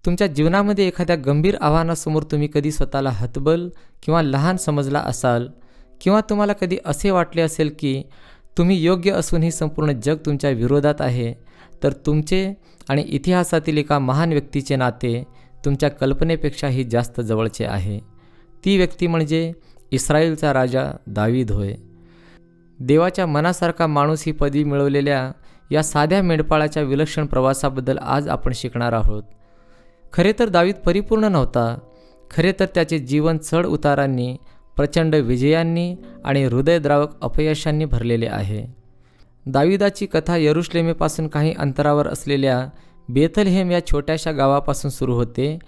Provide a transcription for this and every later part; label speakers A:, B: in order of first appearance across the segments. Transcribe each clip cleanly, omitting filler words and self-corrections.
A: तुमच्या जीवनामध्ये एखाद्या गंभीर आव्हानासमोर तुम्ही कधी स्वतःला हतबल किंवा लहान समजला असाल, किंवा तुम्हाला कधी असे वाटले असेल की तुम्ही योग्य असूनही संपूर्ण जग तुमच्या विरोधात आहे, तर तुमचे आणि इतिहासातील एका महान व्यक्तीचे नाते तुमच्या कल्पनेपेक्षाही जास्त जवळचे आहे. ती व्यक्ती म्हणजे इस्रायलचा राजा दावीद होय. देवाच्या मनासारखा माणूस ही पदवी मिळवलेल्या या साध्या मेंढपाळाच्या विलक्षण प्रवासाबद्दल आज आपण शिकणार आहोत. खरे तर दावीद परिपूर्ण नव्हता. खरे तर त्याचे जीवन चढ उतारांनी, प्रचंड विजयांनी आणि हृदयद्रावक अपयशांनी भरलेले आहे. दाविदाची कथा यरुशलेमेपासून काही अंतरावर असलेल्या बेथलहेम या छोट्याशा गावापासून सुरू होते.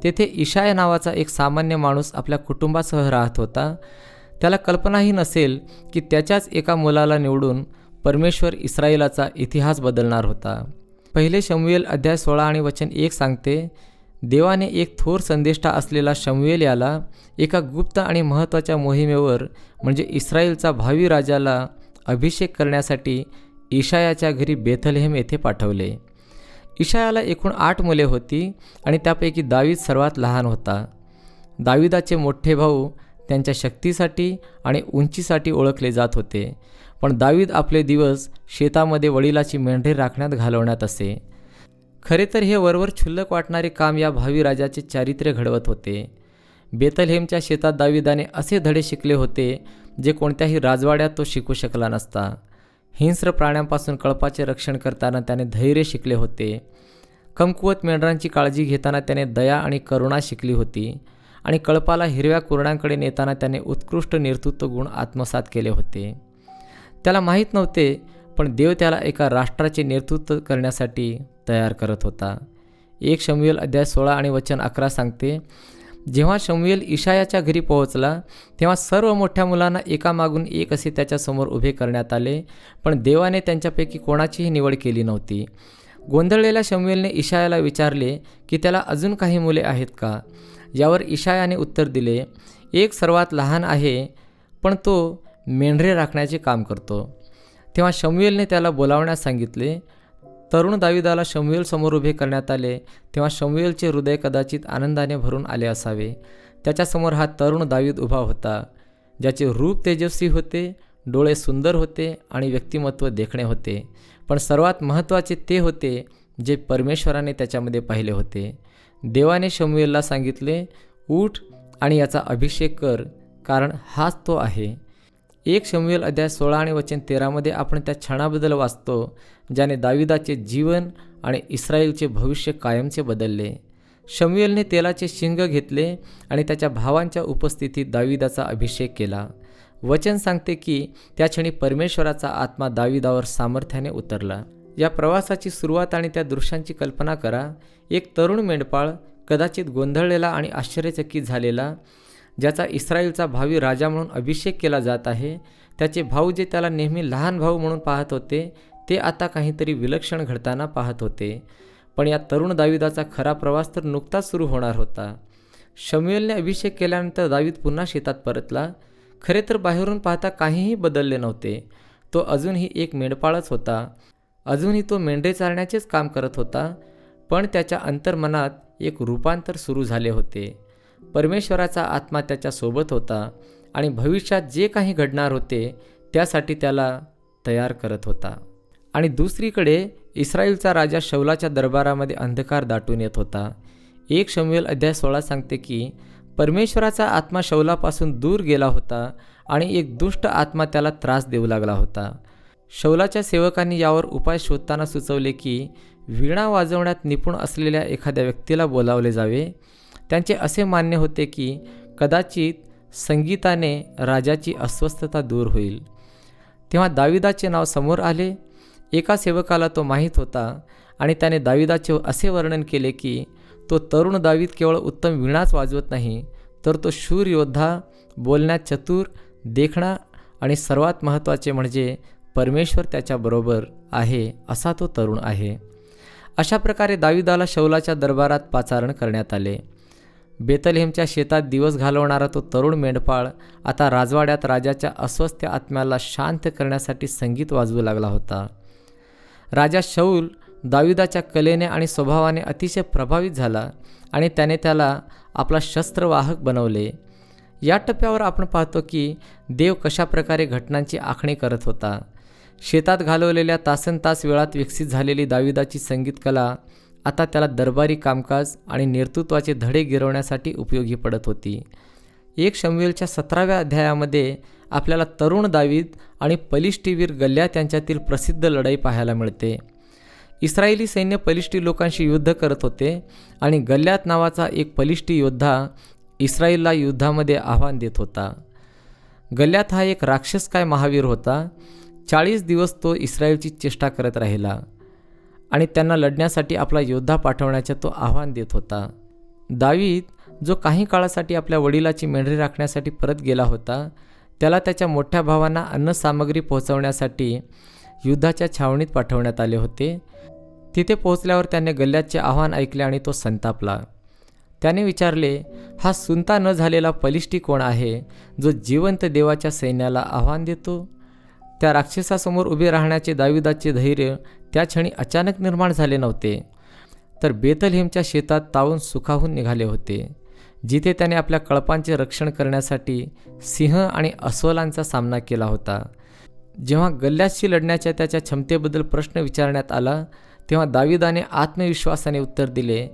A: तेथे इशाया नावाचा एक सामान्य माणूस आपल्या कुटुंबासह राहत होता. त्याला कल्पनाही नसेल की त्याच्याच एका मुलाला निवडून परमेश्वर इस्रायलाचा इतिहास बदलणार होता. पहिले शमूएल अध्याय 16 आणि वचन 1 सांगते, देवाने एक थोर संदेष्टा असलेला शमूएल याला एका गुप्त आणि महत्त्वाच्या मोहिमेवर म्हणजे इस्रायलचा भावी राजाला अभिषेक करण्यासाठी इशायाच्या घरी बेथलहेम येथे पाठवले. इशायाला एकूण 8 मुले होती आणि त्यापैकी दावीद सर्वात लहान होता. दाविदाचे मोठे भाऊ त्यांच्या शक्तीसाठी आणि उंचीसाठी ओळखले जात होते, पण दावीद आपले दिवस शेतामध्ये वडिलाची मेंढरे राखण्यात घालवण्यात असे. खरे तर हे वरवर क्षुल्लक वाटणारे काम या भावी राजाचे चारित्र्य घडवत होते. बेथलहेमच्या शेतात दाविदाने असे धडे शिकले होते जे कोणत्याही राजवाड्यात तो शिकू शकला नसता. हिंस्र प्राण्यांपासून कळपाचे रक्षण करताना त्याने धैर्य शिकले होते. कमकुवत मेंढरांची काळजी घेताना त्याने दया आणि करुणा शिकली होती आणि कळपाला हिरव्या कुरणांकडे नेताना त्याने उत्कृष्ट नेतृत्व गुण आत्मसात केले होते. त्याला माहीत नव्हते, पण देव त्याला एका राष्ट्राचे नेतृत्व करण्यासाठी तयार करत होता. 1 शमूएल अध्याय 16 आणि वचन 11 सांगते, जेव्हा शमूएल इशायाच्या घरी पोहोचला तेव्हा सर्व मोठ्या मुलांना एकामागून एक असे त्याच्यासमोर उभे करण्यात आले, पण देवाने त्यांच्यापैकी कोणाचीही निवड केली नव्हती. गोंधळलेल्या शमूएलने इशायाला विचारले की त्याला अजून काही मुले आहेत का? यावर इशायाने उत्तर दिले, एक सर्वात लहान आहे, पण तो मेंढरे राखण्याचे काम करतो. तेव्हा शमूएलने त्याला बोलावण्यास सांगितले. तरुण दाविदाला शमूएल समोर उभे करण्यात आले तेव्हा शमूएलचे हृदय कदाचित आनंदाने भरून आले असावे. त्याच्यासमोर हा तरुण दावीद उभा होता, ज्याचे रूप तेजस्वी होते, डोळे सुंदर होते आणि व्यक्तिमत्व देखणे होते. पण सर्वात महत्त्वाचे ते होते जे परमेश्वराने त्याच्यामध्ये पाहिले होते. देवाने शमूएलला सांगितले, उठ आणि याचा अभिषेक कर, कारण हाच तो आहे. 1 शमूएल अध्याय 16 आणि वचन 13 आपण त्या क्षणाबद्दल वाचतो ज्याने दाविदाचे जीवन आणि इस्रायलचे भविष्य कायमचे बदलले. शमूएलने तेलाचे शिंग घेतले आणि त्याच्या भावांच्या उपस्थितीत दाविदाचा अभिषेक केला. वचन सांगते की त्या क्षणी परमेश्वराचा आत्मा दाविदावर सामर्थ्याने उतरला. या प्रवासाची सुरुवात आणि त्या दृश्यांची कल्पना करा. एक तरुण मेंढपाळ, कदाचित गोंधळलेला आणि आश्चर्यचकित झालेला, ज्याचा इस्रायलचा भावी राजा म्हणून अभिषेक केला जात आहे. त्याचे भाऊ जे त्याला नेहमी लहान भाऊ म्हणून पाहत होते, ते आता काहीतरी विलक्षण घडताना पाहत होते. पण या तरुण दाविदाचा खरा प्रवास तर नुकताच सुरू होणार होता. शमूएलने अभिषेक केल्यानंतर दावीद पुन्हा शेतात परतला. खरे तर बाहेरून पाहता काहीही बदलले नव्हते. तो अजूनही एक मेंढपाळच होता. अजूनही तो मेंढरे चारण्याचेच काम करत होता, पण त्याच्या अंतर्मनात एक रूपांतर सुरू झाले होते. परमेश्वराचा आत्मा त्याच्यासोबत होता आणि भविष्यात जे काही घडणार होते त्यासाठी त्याला तयार करत होता. आणि दुसरीकडे इस्रायलचा राजा शौलाच्या दरबारामध्ये अंधकार दाटून येत होता. 1 शमूएल अध्याय 16 सांगते की परमेश्वराचा आत्मा शौलापासून दूर गेला होता आणि एक दुष्ट आत्मा त्याला त्रास देऊ लागला होता. शौलाच्या सेवकांनी यावर उपाय शोधताना सुचवले की वीणा वाजवण्यात निपुण असलेल्या एखाद्या व्यक्तीला बोलावले जावे. त्यांचे असे मान्य होते की कदाचित संगीताने राजाची अस्वस्थता दूर होईल. तेव्हा दाविदाचे नाव समोर आले. एका सेवकाला तो माहीत होता आणि त्याने दाविदाचे असे वर्णन केले की तो तरुण दावीद केवळ उत्तम वीणाच वाजवत नाही, तर तो शूर योद्धा, बोलण्यात चतुर, देखणा आणि सर्वात महत्त्वाचे म्हणजे परमेश्वर त्याच्याबरोबर आहे असा तो तरुण आहे. अशा प्रकारे दाविदाला शौलाच्या दरबारात पाचारण करण्यात आले. बेथलहेमच्या शेतात दिवस घालवणारा तो तरुण मेंढपाळ आता राजवाड्यात राजाच्या अस्वस्थ आत्म्याला शांत करण्यासाठी संगीत वाजवू लागला होता. राजा शौल दाविदाच्या कलेने आणि स्वभावाने अतिशय प्रभावित झाला आणि त्याने त्याला आपला शस्त्रवाहक बनवले. या टप्प्यावर आपण पाहतो की देव कशाप्रकारे घटनांची आखणी करत होता. शेतात घालवलेल्या तासनतास वेळात विकसित झालेली दाविदाची संगीत कला आता त्याला दरबारी कामकाज आणि नेतृत्वाचे धडे गिरवण्यासाठी उपयोगी पडत होती. 1 शमूएलच्या 17व्या अध्यायामध्ये आपल्याला तरुण दावीद आणि पलिष्टी वीर गल्ल्यात यांच्यातील प्रसिद्ध लढाई पाहायला मिळते. इस्रायली सैन्य पलिष्टी लोकांशी युद्ध करत होते आणि गल्ल्यात नावाचा एक पलिष्टी योद्धा इस्रायलला युद्धामध्ये आव्हान देत होता. गल्ल्यात हा एक राक्षसकाय महावीर होता. 40 दिवस तो इस्रायलची चेष्टा करत राहिला आणि त्यांना लढण्यासाठी आपला योद्धा पाठवण्याचे तो आव्हान देत होता. दावीद जो काही काळासाठी आपल्या वडिलाची मेंढरी राखण्यासाठी परत गेला होता, त्याला त्याच्या मोठ्या भावांना अन्नसामग्री पोहोचवण्यासाठी युद्धाच्या छावणीत पाठवण्यात आले होते. तिथे पोहोचल्यावर त्याने गल्ल्यातचे आव्हान ऐकले आणि तो संतापला. त्याने विचारले, हा सुनता न झालेला पलिष्टी कोण आहे जो जिवंत देवाच्या सैन्याला आव्हान देतो? त्या राक्षसासमोर उभे राहण्याचे दाविदाचे धैर्य त्या क्षणी अचानक निर्माण झाले नव्हते, तर बेथलेहेमच्या शेतात तावून सुखाहून निघाले होते, जिथे त्याने आपल्या कळपांचे रक्षण करण्यासाठी सिंह आणि अस्वलांचा सामना केला होता. जेव्हा गल्ल्यातशी लढण्याच्या त्याच्या क्षमतेबद्दल प्रश्न विचारण्यात आला, तेव्हा दाविदाने आत्मविश्वासाने उत्तर दिले,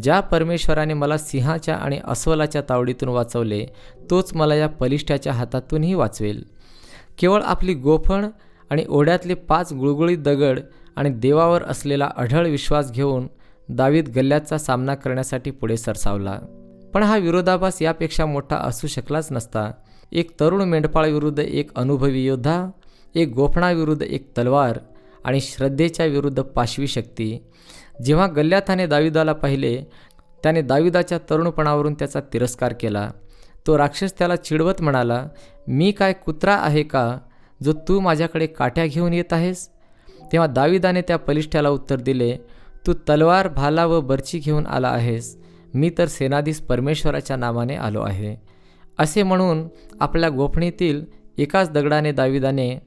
A: ज्या परमेश्वराने मला सिंहाच्या आणि अस्वलाच्या तावडीतून वाचवले, तोच मला या पलिष्ठ्याच्या हातातूनही वाचवेल. केवळ आपली गोफण आणि ओढ्यातले 5 गुळगुळीत दगड आणि देवावर असलेला अढळ विश्वास घेऊन दावीद गल्ल्यातचा सामना करण्यासाठी पुढे सरसावला. पण हा विरोधाभास यापेक्षा मोठा असू शकलाच नसता. एक तरुण मेंढपाळ विरुद्ध एक अनुभवी योद्धा, एक गोफणाविरुद्ध एक तलवार आणि श्रद्धेच्या विरुद्ध पाशवी शक्ती. जेव्हा गल्ल्याताने दाविदाला पाहिले, त्याने दाविदाच्या तरुणपणावरून त्याचा तिरस्कार केला. तो राक्षस त्याला चिडवत म्हणाला, मी काय कुत्रा आहे का जो तू माझ्याकडे काठ्या घेऊन येत आहेस? तेव्हा दाविदाने त्या पलिष्ठ्याला उत्तर दिले, तू तलवार, भाला व बर्ची घेऊन आला आहेस, मी तर सेनाधीश परमेश्वराच्या नावाने आलो आहे. असे म्हणून आपल्या गोफणीतील एकाच दगडाने दाविदाने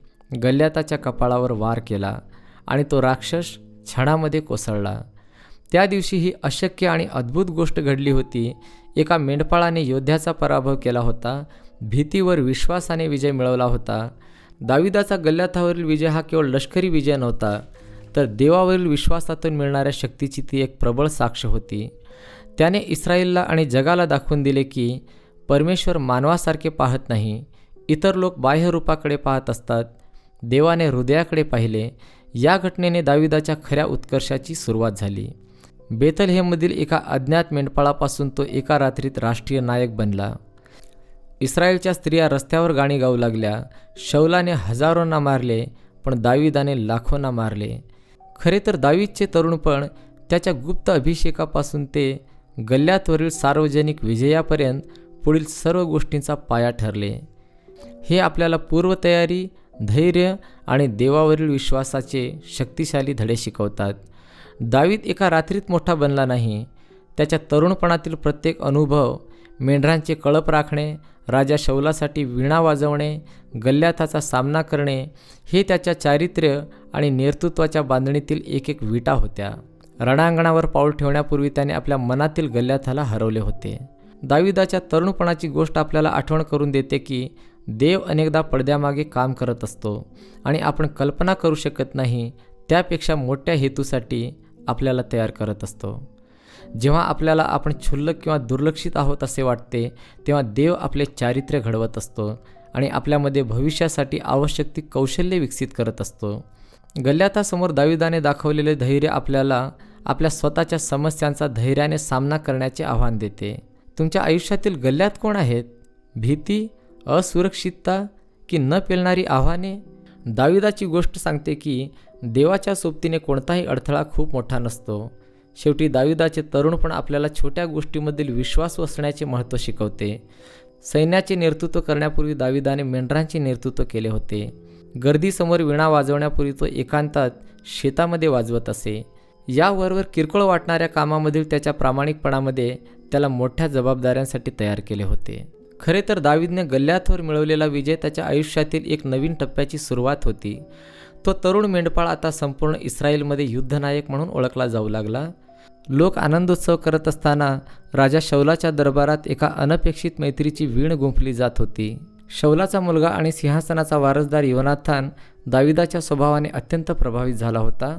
A: गल्ल्याताच्या कपाळावर वार केला आणि तो राक्षस क्षणामध्ये कोसळला. त्या दिवशी ही अशक्य आणि अद्भुत गोष्ट घडली होती. एका मेंढपाळाने योद्ध्याचा पराभव केला होता, भीतीवर विश्वासाने विजय मिळवला होता. दाविदाचा गल्ल्यातावरील विजय हा केवळ लष्करी विजय नव्हता, तर देवावरील विश्वासातून मिळणाऱ्या शक्तीची ती एक प्रबळ साक्ष होती. त्याने इस्रायलला आणि जगाला दाखवून दिले की परमेश्वर मानवासारखे पाहत नाही. इतर लोक बाह्यरूपाकडे पाहत असतात, देवाने हृदयाकडे पाहिले. या घटनेने दाविदाच्या खऱ्या उत्कर्षाची सुरुवात झाली. बेथलेहेममधील एका अज्ञात मेंढपाळापासून तो एका रात्रीत राष्ट्रीय नायक बनला. इस्रायलच्या स्त्रिया रस्त्यावर गाणी गाऊ लागल्या. शौलाने हजारोंना मारले, पण दाविदाने लाखोंना मारले. खरे तर दावीदचे तरुणपण त्याच्या गुप्त अभिषेकापासून ते गल्ल्यातवरील सार्वजनिक विजयापर्यंत पुढील सर्व गोष्टींचा पाया ठरले. हे आपल्याला पूर्वतयारी, धैर्य आणि देवावरील विश्वासाचे शक्तिशाली धडे शिकवतात. दावीद एका रात्रीत मोठा बनला नाही. त्याच्या तरुणपणातील प्रत्येक अनुभव, मेंढरांचे कळप राखणे, राजा शौलासाठी वीणा वाजवणे, गल्ल्याताचा सामना करणे, हे त्याच्या चारित्र्य आणि नेतृत्वाच्या बांधणीतील एक एक विटा होत्या. रणांगणावर पाऊल ठेवण्यापूर्वी त्याने आपल्या मनातील गल्ल्याताला हरवले होते. दाविदाच्या तरुणपणाची गोष्ट आपल्याला आठवण करून देते की देव अनेकदा पडद्यामागे काम करत असतो आणि आपण कल्पना करू शकत नाही त्यापेक्षा मोठ्या हेतूसाठी आपल्याला तयार करत असतो. जेव्हा आपल्याला आपण क्षुल्लक किंवा दुर्लक्षित आहोत असे वाटते, तेव्हा देव आपले चारित्र्य घडवत असतो आणि आपल्यामध्ये भविष्यासाठी आवश्यक ती कौशल्ये विकसित करत असतो. गल्ल्यातासमोर दाविदाने दाखवलेले धैर्य आपल्याला आपल्या स्वतःच्या समस्यांचा धैर्याने सामना करण्याचे आव्हान देते. तुमच्या आयुष्यातील गल्ल्यात कोण आहेत? भीती, असुरक्षितता की न पेलणारी आव्हाने? दाविदाची गोष्ट सांगते की देवाच्या सोबतीने कोणताही अडथळा खूप मोठा नसतो. शेवटी दाविदाचे तरुणपण आपल्याला छोट्या गोष्टींमधील विश्वास असण्याचे महत्त्व शिकवते. सैन्याचे नेतृत्व करण्यापूर्वी दाविदाने मेंढरांचे नेतृत्व केले होते. गर्दीसमोर वीणा वाजवण्यापूर्वी तो एकांतात शेतामध्ये वाजवत असे. यावरवर किरकोळ वाटणाऱ्या कामामधील त्याच्या प्रामाणिकपणामध्ये त्याला मोठ्या जबाबदाऱ्यांसाठी तयार केले होते. खरे तर दावीदने गल्ल्यातवर मिळवलेला विजय त्याच्या आयुष्यातील एक नवीन टप्प्याची सुरुवात होती. तो तरुण मेंढपाळ आता संपूर्ण इस्रायलमध्ये युद्धनायक म्हणून ओळखला जाऊ लागला. लोक आनंदोत्सव करत असताना राजा शौलाच्या दरबारात एका अनपेक्षित मैत्रीची वीण गुंफली जात होती. शौलाचा मुलगा आणि सिंहासनाचा वारसदार योनाथान दाविदाच्या स्वभावाने अत्यंत प्रभावित झाला होता.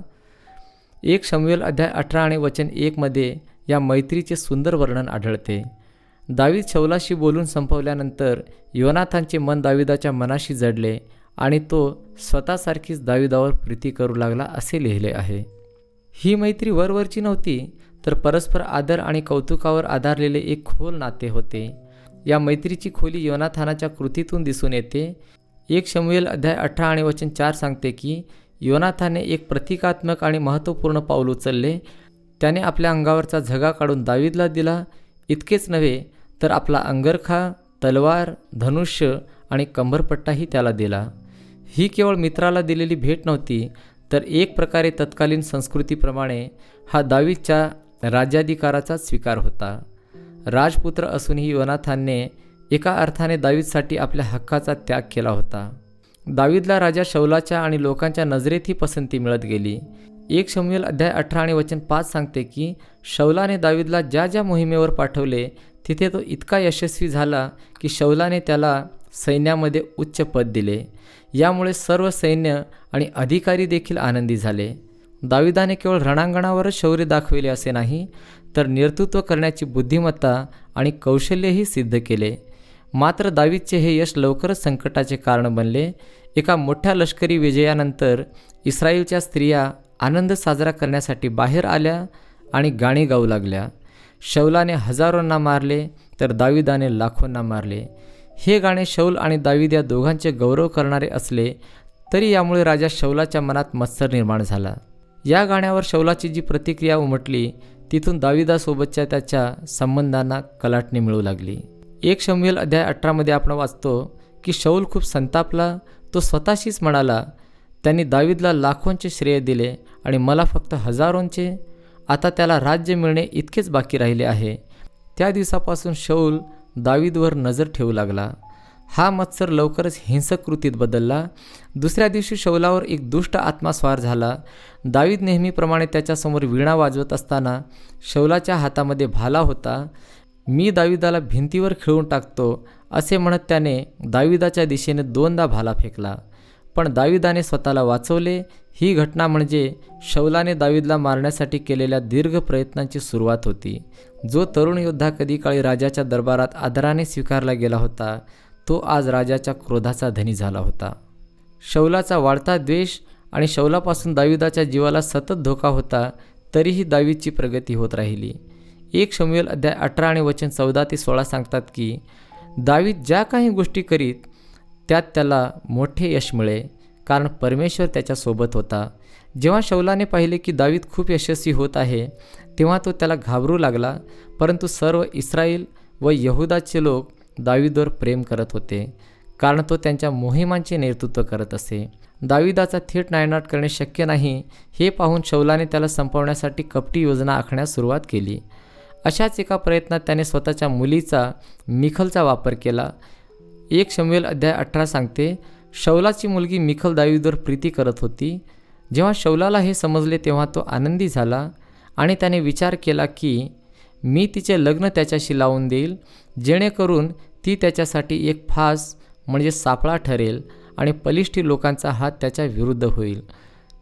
A: 1 शमूएल अध्याय 18 आणि वचन 1 मध्ये या मैत्रीचे सुंदर वर्णन आढळते. दावीद शौलाशी बोलून संपवल्यानंतर योनाथानचे मन दाविदाच्या मनाशी जडले आणि तो स्वतःसारखीच दाविदावर प्रीती करू लागला असे लिहिले आहे. ही मैत्री वरवरची नव्हती, तर परस्पर आदर आणि कौतुकावर आधारलेले एक खोल नाते होते. या मैत्रीची खोली योनाथानाच्या कृतीतून दिसून येते. 1 शमूएल अध्याय 18 आणि वचन 4 सांगते की योनाथानने एक प्रतिकात्मक आणि महत्त्वपूर्ण पाऊल उचलले. त्याने आपल्या अंगावरचा झगा काढून दावीदला दिला. इतकेच नव्हे तर आपला अंगरखा, तलवार, धनुष्य आणि कंबरपट्टाही त्याला दिला. ही केवळ मित्राला दिलेली भेट नव्हती, तर एक प्रकारे तत्कालीन संस्कृतीप्रमाणे हा दावीदच्या राज्याधिकाराचा स्वीकार होता. राजपुत्र असूनही योनाथानने एका अर्थाने दावीदसाठी आपल्या हक्काचा त्याग केला होता. दावीदला राजा शौलाच्या आणि लोकांच्या नजरेतही पसंती मिळत गेली. 1 शमूएल अध्याय 18 आणि वचन 5 सांगते की शौलाने दावीदला ज्या ज्या मोहिमेवर पाठवले तिथे तो इतका यशस्वी झाला की शौलाने त्याला सैन्यामध्ये उच्च पद दिले. यामुळे सर्व सैन्य आणि अधिकारी देखील आनंदी झाले. दाविदाने केवळ रणांगणावरच शौर्य दाखविले असे नाही, तर नेतृत्व करण्याची बुद्धिमत्ता आणि कौशल्यही सिद्ध केले. मात्र दावीदचे हे यश लवकरच संकटाचे कारण बनले. एका मोठ्या लष्करी विजयानंतर इस्रायलच्या स्त्रिया आनंद साजरा करण्यासाठी बाहेर आल्या आणि गाणी गाऊ लागल्या. शौलाने हजारोंना मारले तर दाविदाने लाखोंना मारले. हे गाणे शौल आणि दावीद या दोघांचे गौरव करणारे असले तरी यामुळे राजा शौलाच्या मनात मत्सर निर्माण झाला. या गाण्यावर शौलाची जी प्रतिक्रिया उमटली तिथून दाविदासोबतच्या त्याच्या संबंधांना कलाटणी मिळू लागली. 1 शमूएल अध्याय 18 मध्ये आपण वाचतो की शौल खूप संतापला. तो स्वतःशीच म्हणाला, त्यांनी दावीदला लाखोंचे श्रेय दिले आणि मला फक्त हजारोंचे. आता त्याला राज्य मिळणे इतकेच बाकी राहिले आहे. त्या दिवसापासून शौल दावीदवर नजर ठेवू लागला. हा मत्सर लवकरच हिंसक कृतीत बदलला. दुसऱ्या दिवशी शौलावर एक दुष्ट आत्मा स्वार झाला. दावीद नेहमीप्रमाणे त्याच्यासमोर वीणा वाजवत असताना शौलाच्या हातामध्ये भाला होता. मी दावीदाला भिंतीवर खिळून टाकतो असे म्हणत त्याने दावीदाच्या दिशेने 2दा भाला फेकला, पण दावीदाने स्वतःला वाचवले. ही घटना म्हणजे शौलाने दावीदला मारण्यासाठी केलेल्या दीर्घ प्रयत्नांची सुरुवात होती. जो तरुण योद्धा कधी काळी राजाच्या दरबारात आदराने स्वीकारला गेला होता, तो आज राजाच्या क्रोधाचा धनी झाला होता. शौलाचा वाढता द्वेष आणि शौलापासून दावीदाच्या जीवाला सतत धोका होता, तरीही दावीदची प्रगती होत राहिली. 1 शमूएल अध्याय 18 आणि वचन 14 ते 16 सांगतात की दावीद ज्या काही गोष्टी करीत त्यात त्याला मोठे यश मिळे, कारण परमेश्वर त्याच्यासोबत होता. जेव्हा शौलाने पाहिले की दावीद खूप यशस्वी होत आहे, तेव्हा तो त्याला घाबरू लागला. परंतु सर्व इस्रायल व यहुदाचे लोक दावीदवर प्रेम करत होते, कारण तो त्यांच्या मोहिमांचे नेतृत्व करत असे. दावीदाचा थेट नायनाट करणे शक्य नाही हे पाहून शौलाने त्याला संपवण्यासाठी कपटी योजना आखण्यास सुरुवात केली. अशाच एका प्रयत्नात त्याने स्वतःच्या मुलीचा मिखलचा वापर केला. 1 शमूएल अध्याय 18 सांगते, शौलाची मुलगी मिखल दावीदवर प्रीती करत होती. जेव्हा शौलाला हे समजले तेव्हा तो आनंदी झाला आणि त्याने विचार केला की मी तिचे लग्न त्याच्याशी लावून देईल, जेणेकरून ती त्याच्यासाठी एक फास म्हणजे सापळा ठरेल आणि पलिष्ठी लोकांचा हात त्याच्या विरुद्ध होईल.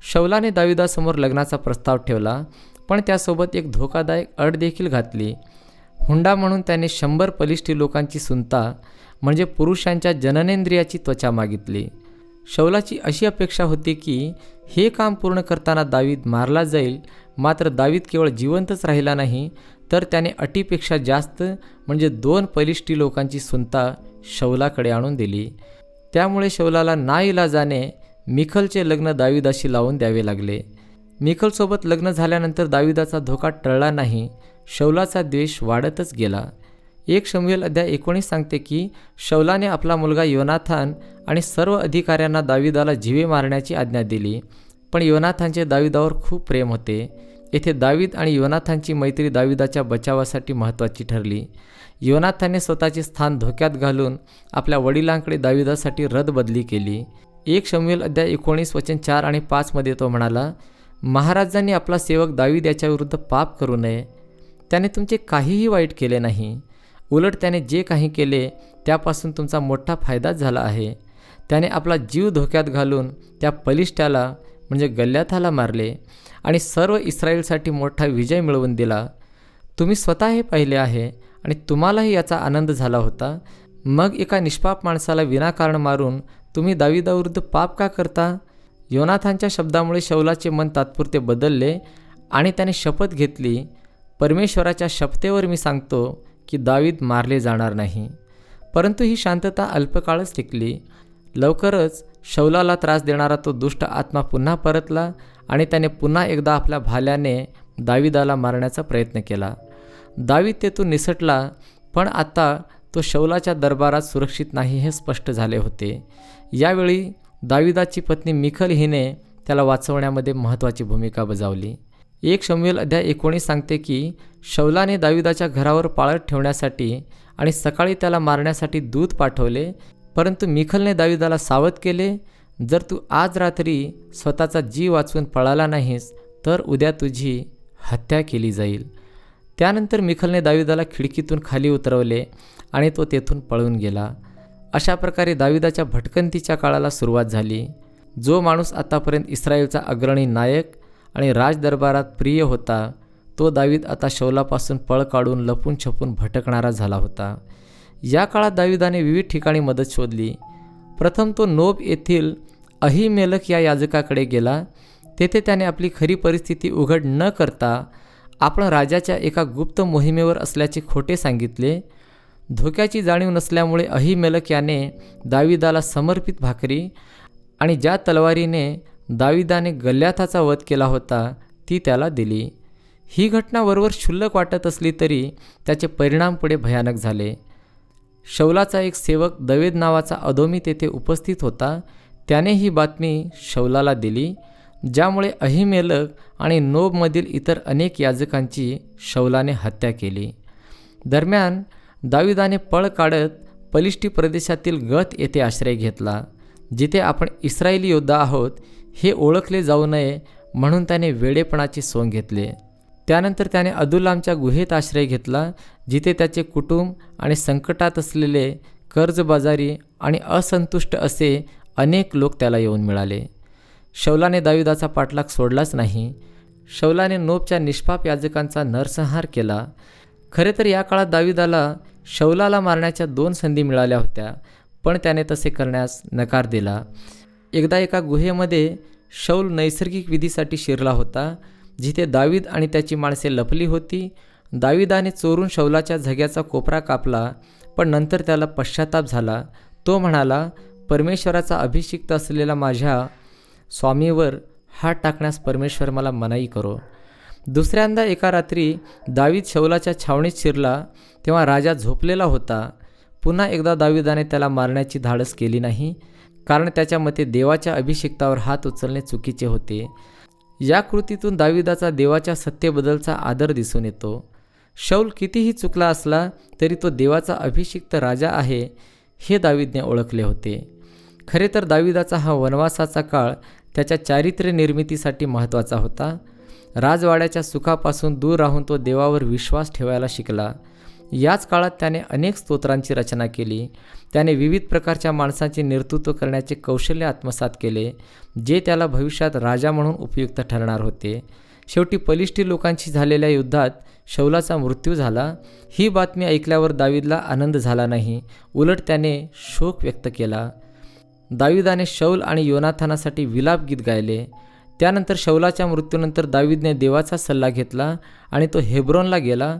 A: शौलाने दावीदासमोर लग्नाचा प्रस्ताव ठेवला, पण त्यासोबत एक धोकादायक अट देखील घातली. हुंडा म्हणून त्याने 100 पलिष्ठी लोकांची सुनता म्हणजे पुरुषांच्या जननेंद्रियाची त्वचा मागितली. शौलाची अशी अपेक्षा होती की हे काम पूर्ण करताना दावीद मारला जाईल. मात्र दावीद केवळ जिवंतच राहिला नाही, तर त्याने अटीपेक्षा जास्त म्हणजे 2 पलिष्ठी लोकांची सुनता शौलाकडे आणून दिली. त्यामुळे शौलाला नाईलाजाने मिखलचे लग्न दावीदाशी लावून द्यावे लागले. मिखलसोबत लग्न झाल्यानंतर दावीदाचा धोका टळला नाही, शौलाचा द्वेष वाढतच गेला. 1 शमूएल अध्याय 19 सांगते की शौलाने आपला मुलगा योनाथान आणि सर्व अधिकाऱ्यांना दावीदाला जीवे मारण्याची आज्ञा दिली. पण योनाथानचे दावीदावर खूप प्रेम होते. येथे दावीद आणि योनाथानची मैत्री दावीदाच्या बचावासाठी महत्त्वाची ठरली. योनाथानने स्वतःचे स्थान धोक्यात घालून आपल्या वडिलांकडे दावीदासाठी रदबदली केली. 1 शमूएल अध्याय 19 वचन 4 आणि 5 मध्ये तो म्हणाला, महाराजांनी आपला सेवक दावीद याच्याविरुद्ध पाप करू नये. त्याने तुमचे काहीही वाईट केले नाही. उलट त्याने जे काही केले त्यापासून तुमचा मोठा फायदाच झाला आहे. त्याने आपला जीव धोक्यात घालून त्या पलिष्ट्याला म्हणजे गल्याथाला मारले आणि सर्व इस्रायलसाठी मोठा विजय मिळवून दिला. तुम्ही स्वतः हे पाहिले आहे आणि तुम्हालाही याचा आनंद झाला होता. मग एका निष्पाप माणसाला विनाकारण मारून तुम्ही दावीदाविरुद्ध पाप का करता? योनाथानच्या शब्दामुळे शौलाचे मन तात्पुरते बदलले आणि त्याने शपथ घेतली, परमेश्वराच्या शपथेवर मी सांगतो की दावीद मारले जाणार नाही. परंतु ही शांतता अल्पकाळच टिकली. लवकरच शौलाला त्रास देणारा तो दुष्ट आत्मा पुन्हा परतला आणि त्याने पुन्हा एकदा आपल्या भाल्याने दावीदाला मारण्याचा प्रयत्न केला. दावीद तेथून निसटला, पण आता तो शौलाच्या दरबारात सुरक्षित नाही हे स्पष्ट झाले होते. यावेळी दावीदाची पत्नी मिखल हिने त्याला वाचवण्यामध्ये महत्त्वाची भूमिका बजावली. 1 शमूएल अध्याय 19 सांगते की शौलाने दावीदाच्या घरावर पाळत ठेवण्यासाठी आणि सकाळी त्याला मारण्यासाठी दूत पाठवले. परंतु मिखलने दावीदाला सावध केले, जर तू आज रात्री स्वतःचा जीव वाचवून पळाला नाहीस तर उद्या तुझी हत्या केली जाईल. त्यानंतर मिखलने दावीदाला खिडकीतून खाली उतरवले आणि तो तेथून पळून गेला. अशा प्रकारे दावीदाच्या भटकंतीच्या काळाला सुरुवात झाली. जो माणूस आतापर्यंत इस्रायलचा अग्रणी नायक आणि राजदरबारात प्रिय होता, तो दावीद आता शौलापासून पळ काढून लपून छपून भटकणारा झाला होता. या काळात दावीदाने विविध ठिकाणी मदत शोधली. प्रथम तो नोब येथील अहिमेलक या याजकाकडे गेला. तेथे त्याने आपली खरी परिस्थिती उघड न करता आपण राजाच्या एका गुप्त मोहिमेवर असल्याचे खोटे सांगितले. धोक्याची जाणीव नसल्यामुळे अहिमेलक याने दावीदाला समर्पित भाकरी आणि ज्या तलवारीने दावीदाने गल्याथाचा वध केला होता ती त्याला दिली. ही घटना वरवर क्षुल्लक वाटत असली तरी त्याचे परिणाम पुढे भयानक झाले. शौलाचा एक सेवक दवेद नावाचा अदोमी तेथे उपस्थित होता. त्याने ही बातमी शौलाला दिली, ज्यामुळे अहिमेलक आणि नोबमधील इतर अनेक याजकांची शौलाने हत्या केली. दरम्यान दावीदाने पळ काढत पलिष्टी प्रदेशातील गत येथे आश्रय घेतला, जिथे आपण इस्रायली योद्धा आहोत हे ओळखले जाऊ नये म्हणून त्याने वेडेपणाचे सोंग घेतले. त्यानंतर त्याने अदुल्लामच्या गुहेत आश्रय घेतला, जिथे त्याचे कुटुंब आणि संकटात असलेले कर्जबाजारी आणि असंतुष्ट असे अनेक लोक त्याला येऊन मिळाले. शौलाने दावीदाचा पाठलाग सोडलाच नाही. शौलाने नोबच्या निष्पाप याजकांचा नरसंहार केला. खरे तर या काळात दावीदाला शौलाला मारण्याच्या 2 संधी मिळाल्या होत्या, पण त्याने तसे करण्यास नकार दिला. एकदा एका गुहेमध्ये शौल नैसर्गिक विधीसाठी शिरला होता, जिथे दावीद आणि त्याची माणसे लपली होती. दावीदाने चोरून शौलाच्या झग्याचा कोपरा कापला, पण नंतर त्याला पश्चाताप झाला. तो म्हणाला, परमेश्वराचा अभिषिक्त असलेला माझ्या स्वामीवर हात टाकण्यास परमेश्वर मला मनाई करो. दुसऱ्यांदा एका रात्री दावीद शौलाच्या छावणीत शिरला, तेव्हा राजा झोपलेला होता. पुन्हा एकदा दावीदाने त्याला मारण्याची धाडस केली नाही, कारण त्याच्या मते देवाच्या अभिषिक्तावर हात उचलणे चुकीचे होते. या कृतीतून दावीदाचा देवाच्या सत्तेबद्दलचा आदर दिसून येतो. शौल कितीही चुकला असला तरी तो देवाचा अभिषिक्त राजा आहे हे दावीदने ओळखले होते. खरे तर दावीदाचा हा वनवासाचा काळ त्याच्या चारित्र्य निर्मितीसाठी महत्त्वाचा होता. राजवाड्याच्या सुखापासून दूर राहून तो देवावर विश्वास ठेवायला शिकला. याच काळात त्याने अनेक स्तोत्रांची रचना केली. त्याने विविध प्रकारच्या माणसांचे नेतृत्व करण्याचे कौशल्य आत्मसात केले, जे त्याला भविष्यात राजा म्हणून उपयुक्त ठरणार होते. शेवटी पलिष्टी लोकांशी झालेल्या युद्धात शौलाचा मृत्यू झाला. ही बातमी ऐकल्यावर दावीदला आनंद झाला नाही, उलट त्याने शोक व्यक्त केला. दावीदाने शौल आणि योनाथानासाठी विलाप गीत गायले. त्यानंतर शौलाच्या मृत्यूनंतर दावीदने देवाचा सल्ला घेतला आणि तो हेब्रोनला गेला.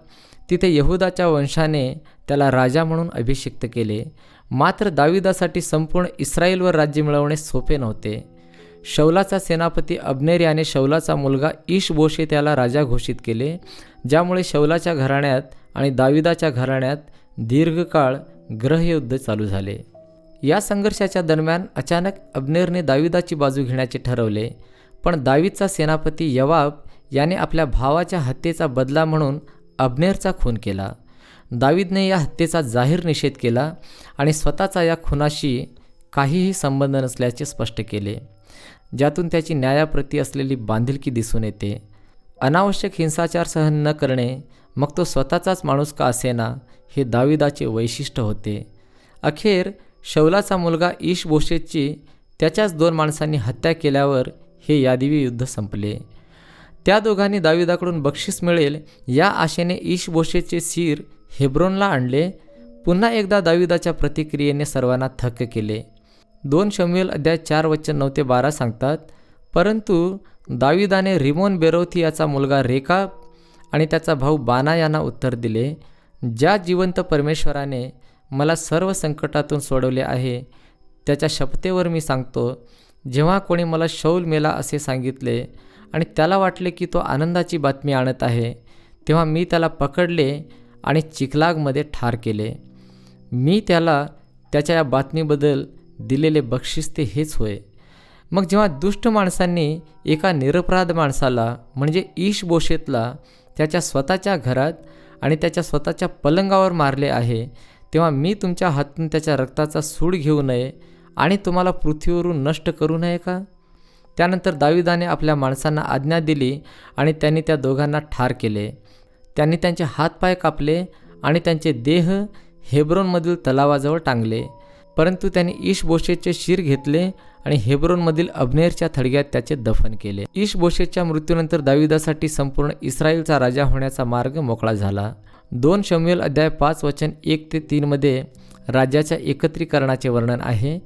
A: तिथे यहुदाच्या वंशाने त्याला राजा म्हणून अभिषिक्त केले. मात्र दावीदासाठी संपूर्ण इस्रायलवर राज्य मिळवणे सोपे नव्हते. शौलाचा सेनापती अब्नेर याने शौलाचा मुलगा इशबोशेत त्याला राजा घोषित केले, ज्यामुळे शौलाच्या घराण्यात आणि दावीदाच्या घराण्यात दीर्घकाळ ग्रहयुद्ध चालू झाले. या संघर्षाच्या दरम्यान अचानक अब्नेरने दावीदाची बाजू घेण्याचे ठरवले, पण दावीदचा सेनापती यवाब याने आपल्या भावाच्या हत्येचा बदला म्हणून अब्नेरचा खून केला. दावीदने या हत्येचा जाहीर निषेध केला आणि स्वतःचा या खुनाशी काहीही संबंध नसल्याचे स्पष्ट केले, ज्यातून त्याची न्यायाप्रती असलेली बांधिलकी दिसून येते. अनावश्यक हिंसाचार सहन न करणे, मग तो स्वतःचाच माणूस का असेना, हे दाविदाचे वैशिष्ट्य होते. अखेर शौलाचा मुलगा ईशबोशेतची त्याच्याच 2 माणसांनी हत्या केल्यावर हे यादवी युद्ध संपले. त्या दोघांनी दाविदाकडून बक्षीस मिळेल या आशेने ईशबोशेतचे शिर हेब्रोनला आणले. पुन्हा एकदा दाविदाच्या प्रतिक्रियेने सर्वांना थक्क केले. 2 शमूएल अध्याय 4:9-12 सांगतात, परंतु दाविदाने रिमोन बेरोथी याचा मुलगा रेकाब आणि त्याचा भाऊ बाना यांना उत्तर दिले, ज्या जिवंत परमेश्वराने मला सर्व संकटातून सोडवले आहे, त्याच्या शपथेवर मी सांगतो, जेव्हा कोणी मला शौल मेला असे सांगितले आणि त्याला वाटले की तो आनंदाची बातमी आणत आहे, तेव्हा मी त्याला पकडले आणि चिकलागमध्ये ठार केले. मी त्याला त्याच्या या बातमीबद्दल दिलेले बक्षीस ते हेच होय. मग जेव्हा दुष्ट माणसांनी एका निरपराध माणसाला म्हणजे ईशबोशेतला त्याच्या स्वतःच्या घरात आणि त्याच्या स्वतःच्या पलंगावर मारले आहे, तेव्हा मी तुमच्या हातून त्याच्या रक्ताचा सूड घेऊ नये आणि तुम्हाला पृथ्वीवरून नष्ट करू नये का? त्यानंतर दाविदाने आपल्या माणसांना आज्ञा दिली आणि त्यांनी त्या दोघांना ठार केले. त्यांनी त्यांचे हातपाय कापले आणि त्यांचे देह हेब्रोनमधील तलावाजवळ टांगले. परंतु त्यांनी ईशबोशेतचे शिर घेतले आणि हेब्रोनमधील अब्नेरच्या थडग्यात त्याचे दफन केले. ईशबोशेतच्या मृत्यूनंतर दाविदासाठी संपूर्ण इस्रायलचा राजा होण्याचा मार्ग मोकळा झाला. 2 शमूएल अध्याय 5:1-3 मध्ये राज्याच्या एकत्रीकरणाचे वर्णन आहे.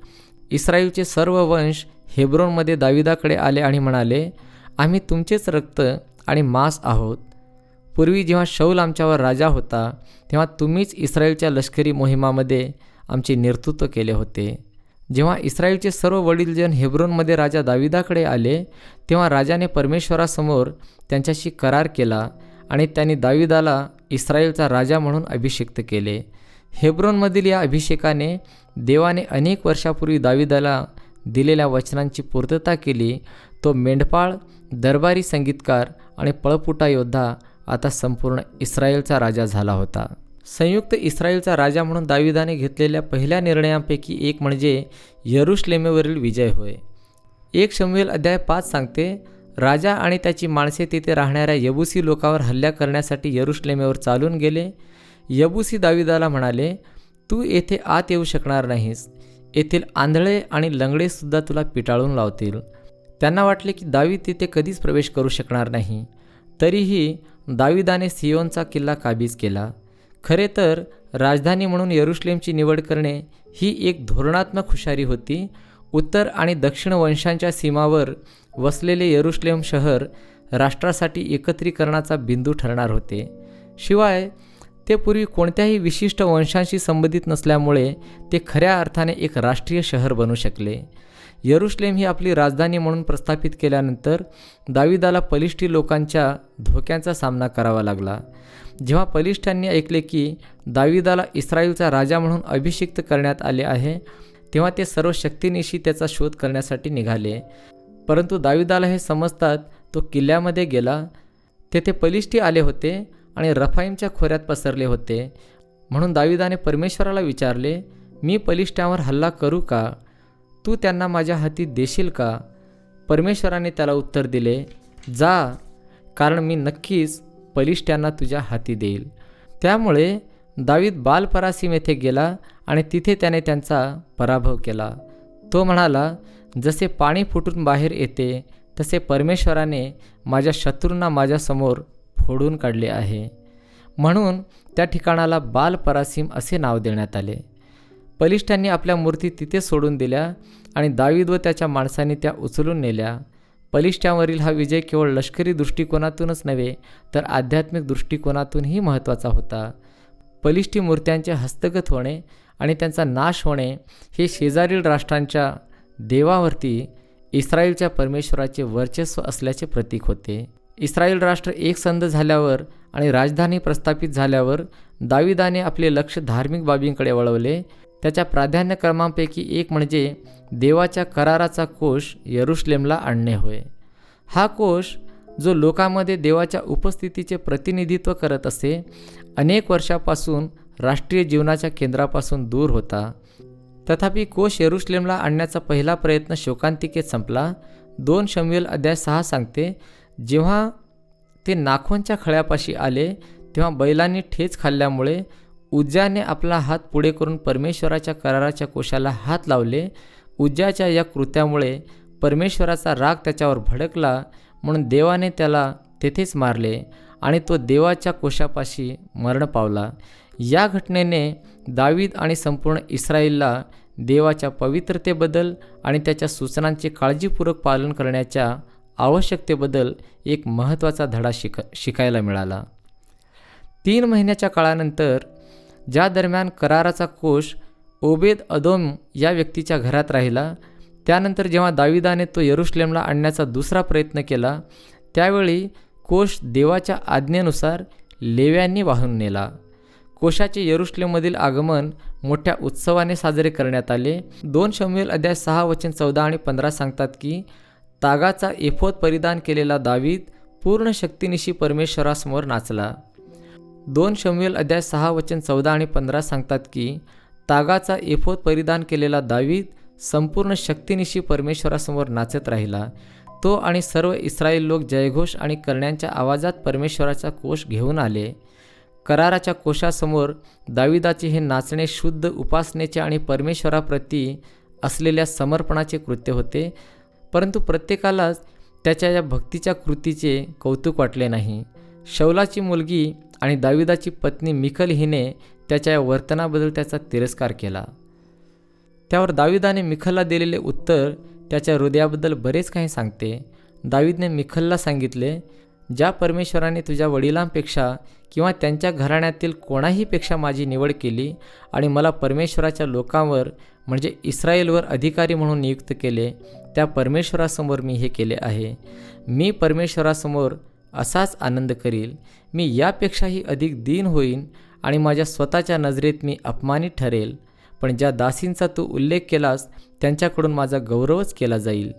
A: इस्रायलचे सर्व वंश हेब्रोनमध्ये दाविदाकडे आले आणि म्हणाले, आम्ही तुमचेच रक्त आणि मांस आहोत. पूर्वी जेव्हा शौल आमच्यावर राजा होता, तेव्हा तुम्हीच इस्रायलच्या लष्करी मोहिमामध्ये आमचे नेतृत्व केले होते. जेव्हा इस्रायलचे सर्व वडीलजन हेब्रोनमध्ये राजा दाविदाकडे आले, तेव्हा राजाने परमेश्वरासमोर त्यांच्याशी करार केला आणि त्यांनी दाविदाला इस्रायलचा राजा म्हणून अभिषिक्त केले. हेब्रोनमधील या अभिषेकाने देवाने अनेक वर्षापूर्वी दाविदाला दिलेल्या वचनांची पूर्तता केली. तो मेंढपाळ, दरबारी संगीतकार आणि पळपुटा योद्धा आता संपूर्ण इस्रायलचा राजा झाला होता. संयुक्त इस्रायलचा राजा म्हणून दाविदाने घेतलेल्या पहिल्या निर्णयांपैकी एक म्हणजे यरुशलेमेवरील विजय होय. 1 शमूएल अध्याय 5 सांगते, राजा आणि त्याची माणसे तिथे राहणाऱ्या यबुसी लोकांवर हल्ला करण्यासाठी यरुशलेमेवर चालून गेले. यबुसी दाविदाला म्हणाले, तू येथे आत येऊ शकणार नाहीस. येथील आंधळे आणि लंगडेसुद्धा तुला पिटाळून लावतील. त्यांना वाटले की दावीद तिथे कधीच प्रवेश करू शकणार नाही. तरीही दाविदाने सियोनचा किल्ला काबीज केला. खरे तर राजधानी म्हणून यरुशलेमची निवड करणे ही एक धोरणात्मक हुशारी होती. उत्तर आणि दक्षिण वंशांच्या सीमावर वसलेले यरुशलेम शहर राष्ट्रासाठी एकत्रीकरणाचा बिंदू ठरणार होते. शिवाय ते पूर्वी कोणत्याही विशिष्ट वंशांशी संबंधित नसल्यामुळे ते खऱ्या अर्थाने एक राष्ट्रीय शहर बनू शकले. यरुशलेम ही आपली राजधानी म्हणून प्रस्थापित केल्यानंतर दाविदाला पलिष्ठी लोकांच्या धोक्यांचा सामना करावा लागला. जेव्हा पलिष्ठांनी ऐकले की दाविदाला इस्रायलचा राजा म्हणून अभिषिक्त करण्यात आले आहे, तेव्हा ते सर्व शक्तीनिशी त्याचा शोध करण्यासाठी निघाले. परंतु दाविदाला हे समजतात तो किल्ल्यामध्ये गेला. तेथे पलिष्ठी आले होते आणि रफाईमच्या खोऱ्यात पसरले होते. म्हणून दाविदाने परमेश्वराला विचारले, मी पलिष्ठ्यांवर हल्ला करू का? तू त्यांना माझ्या हाती देशील का? परमेश्वराने त्याला उत्तर दिले, जा, कारण मी नक्कीच पलिष्ठ्यांना तुझ्या हाती देईल. त्यामुळे दावीद बाल-परासीम येथे गेला आणि तिथे त्याने त्यांचा पराभव केला. तो म्हणाला, जसे पाणी फुटून बाहेर येते तसे परमेश्वराने माझ्या शत्रूंना माझ्यासमोर फोडून काढले आहे. म्हणून त्या ठिकाणाला बाल-परासीम असे नाव देण्यात आले. पलिष्ठांनी आपल्या मूर्ती तिथे सोडून दिल्या आणि दावीद व त्याच्या माणसांनी त्या उचलून नेल्या. पलिष्ठांवरील हा विजय केवळ लष्करी दृष्टिकोनातूनच नव्हे तर आध्यात्मिक दृष्टिकोनातूनही महत्त्वाचा होता. पलिष्ठी मूर्त्यांचे हस्तगत होणे आणि त्यांचा नाश होणे हे शेजारील राष्ट्रांच्या देवावरती इस्रायलच्या परमेश्वराचे वर्चस्व असल्याचे प्रतीक होते. इस्रायल राष्ट्र एकसंध झाल्यावर आणि राजधानी प्रस्थापित झाल्यावर दाविदाने आपले लक्ष धार्मिक बाबींकडे वळवले. त्याच्या प्राधान्यक्रमांपैकी एक म्हणजे देवाच्या कराराचा कोश यरुशलेमला आणणे होय. हा कोश जो लोकांमध्ये देवाच्या उपस्थितीचे प्रतिनिधित्व करत असे, अनेक वर्षापासून राष्ट्रीय जीवनाच्या केंद्रापासून दूर होता. तथापि कोश यरुशलेमला आणण्याचा पहिला प्रयत्न शोकांतिकेत संपला. 2 शमूएल अध्याय 6 सांगते, जेव्हा ते नाखोनच्या खळ्यापाशी आले तेव्हा बैलांनी ठेच खाल्ल्यामुळे उज्जाने आपला हात पुढे करून परमेश्वराच्या कराराच्या कोशाला हात लावले. उज्जाच्या या कृत्यामुळे परमेश्वराचा राग त्याच्यावर भडकला, म्हणून देवाने त्याला तेथेच मारले आणि तो देवाच्या कोशापाशी मरण पावला. या घटनेने दावीद आणि संपूर्ण इस्रायेलला देवाच्या पवित्रतेबद्दल आणि त्याच्या सूचनांचे काळजीपूर्वक पालन करण्याच्या आवश्यकतेबद्दल एक महत्त्वाचा धडा शिकायला मिळाला. 3 महिन्याच्या काळानंतर, ज्या दरम्यान कराराचा कोश ओबेद अदोम या व्यक्तीच्या घरात राहिला, त्यानंतर जेव्हा दाविदाने तो यरुशलेमला आणण्याचा दुसरा प्रयत्न केला, त्यावेळी कोश देवाच्या आज्ञेनुसार लेव्यांनी वाहून नेला. कोशाचे यरुशलेममधील आगमन मोठ्या उत्सवाने साजरे करण्यात आले. 2 शमूएल अध्याय 6 वचन 14 आणि 15 सांगतात की तागाचा एफोद परिधान केलेला दावीद पूर्ण शक्तीनिशी परमेश्वरासमोर नाचला. 2 शमूएल अध्याय 6 वचन 14 आणि 15 सांगतात की तागाचा एफोद परिधान केलेला दावीद संपूर्ण शक्तीनिशी परमेश्वरासमोर नाचत राहिला. तो आणि सर्व इस्रायल लोक जयघोष आणि करण्यांच्या आवाजात परमेश्वराचा कोश घेऊन आले. कराराच्या कोशासमोर दाविदाचे हे नाचणे शुद्ध उपासनेचे आणि परमेश्वराप्रती असलेल्या समर्पणाचे कृत्य होते. परंतु प्रत्येकालाच त्याच्या या भक्तीच्या कृतीचे कौतुक वाटले नाही. शौलाची मुलगी आणि दाविदाची पत्नी मिखल हिने त्याच्या या वर्तनाबद्दल त्याचा तिरस्कार केला. त्यावर दाविदाने मिखलला दिलेले उत्तर त्याच्या हृदयाबद्दल बरेच काही सांगते. दावीदने मिखलला सांगितले, ज्या परमेश्वराने तुझ्या वडिलांपेक्षा किंवा त्यांच्या घराण्यातील कोणाहीपेक्षा माझी निवड केली आणि मला परमेश्वराच्या लोकांवर म्हणजे इस्रायेलवर अधिकारी म्हणून नियुक्त केले, त्या परमेश्वरासमोर मी हे केले आहे. मी परमेश्वरासमोर असाच आनंद करील. मी यापेक्षाही अधिक दीन होईन आणि माझ्या स्वतःच्या नजरेत मी अपमानित ठरेल. पण ज्या दासींचा तू उल्लेख केलास त्यांच्याकडून माझा गौरवच केला जाईल.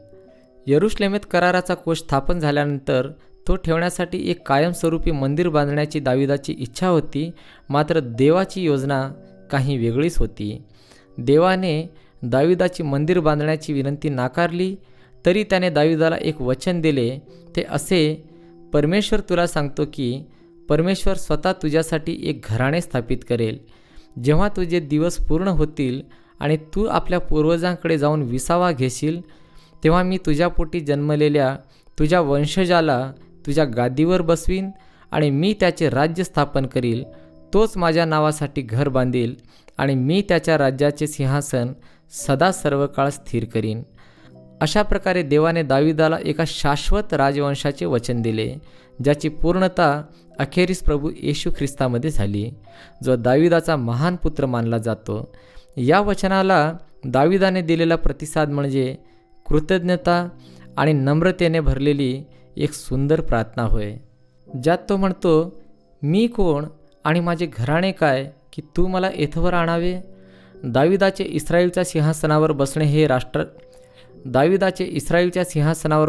A: यरुशलेमेत कराराचा कोश स्थापन झाल्यानंतर तो ठेवण्यासाठी एक कायमस्वरूपी मंदिर बांधण्याची दाविदाची इच्छा होती. मात्र देवाची योजना काही वेगळीच होती. देवाने दाविदाची मंदिर बांधण्याची विनंती नाकारली, तरी त्याने दाविदाला एक वचन दिले. ते असे, परमेश्वर तुला सांगतो की परमेश्वर स्वतः तुझ्यासाठी एक घराणे स्थापित करेल. जेव्हा तुझे दिवस पूर्ण होतील आणि तू आपल्या पूर्वजांकडे जाऊन विसावा घेशील, तेव्हा मी तुझ्या पोटी जन्मलेल्या तुझ्या वंशजाला तुझ्या गादीवर बसवीन आणि मी त्याचे राज्य स्थापन करील. तोच माझ्या नावासाठी घर बांधील आणि मी त्याच्या राज्याचे सिंहासन सदा सर्व काळ स्थिर करीन. अशा प्रकारे देवाने दाविदाला एका शाश्वत राजवंशाचे वचन दिले, ज्याची पूर्णता अखेरीस प्रभू येशू ख्रिस्तामध्ये झाली, जो दाविदाचा महान पुत्र मानला जातो. या वचनाला दाविदाने दिलेला प्रतिसाद म्हणजे कृतज्ञता आणि नम्रतेने भरलेली एक सुंदर प्रार्थना होय, ज्यात तो म्हणतो, मी कोण आणि माझे घराणे काय की तू मला येथवर आणावे. दाविदाचे इस्रायलच्या सिंहासनावर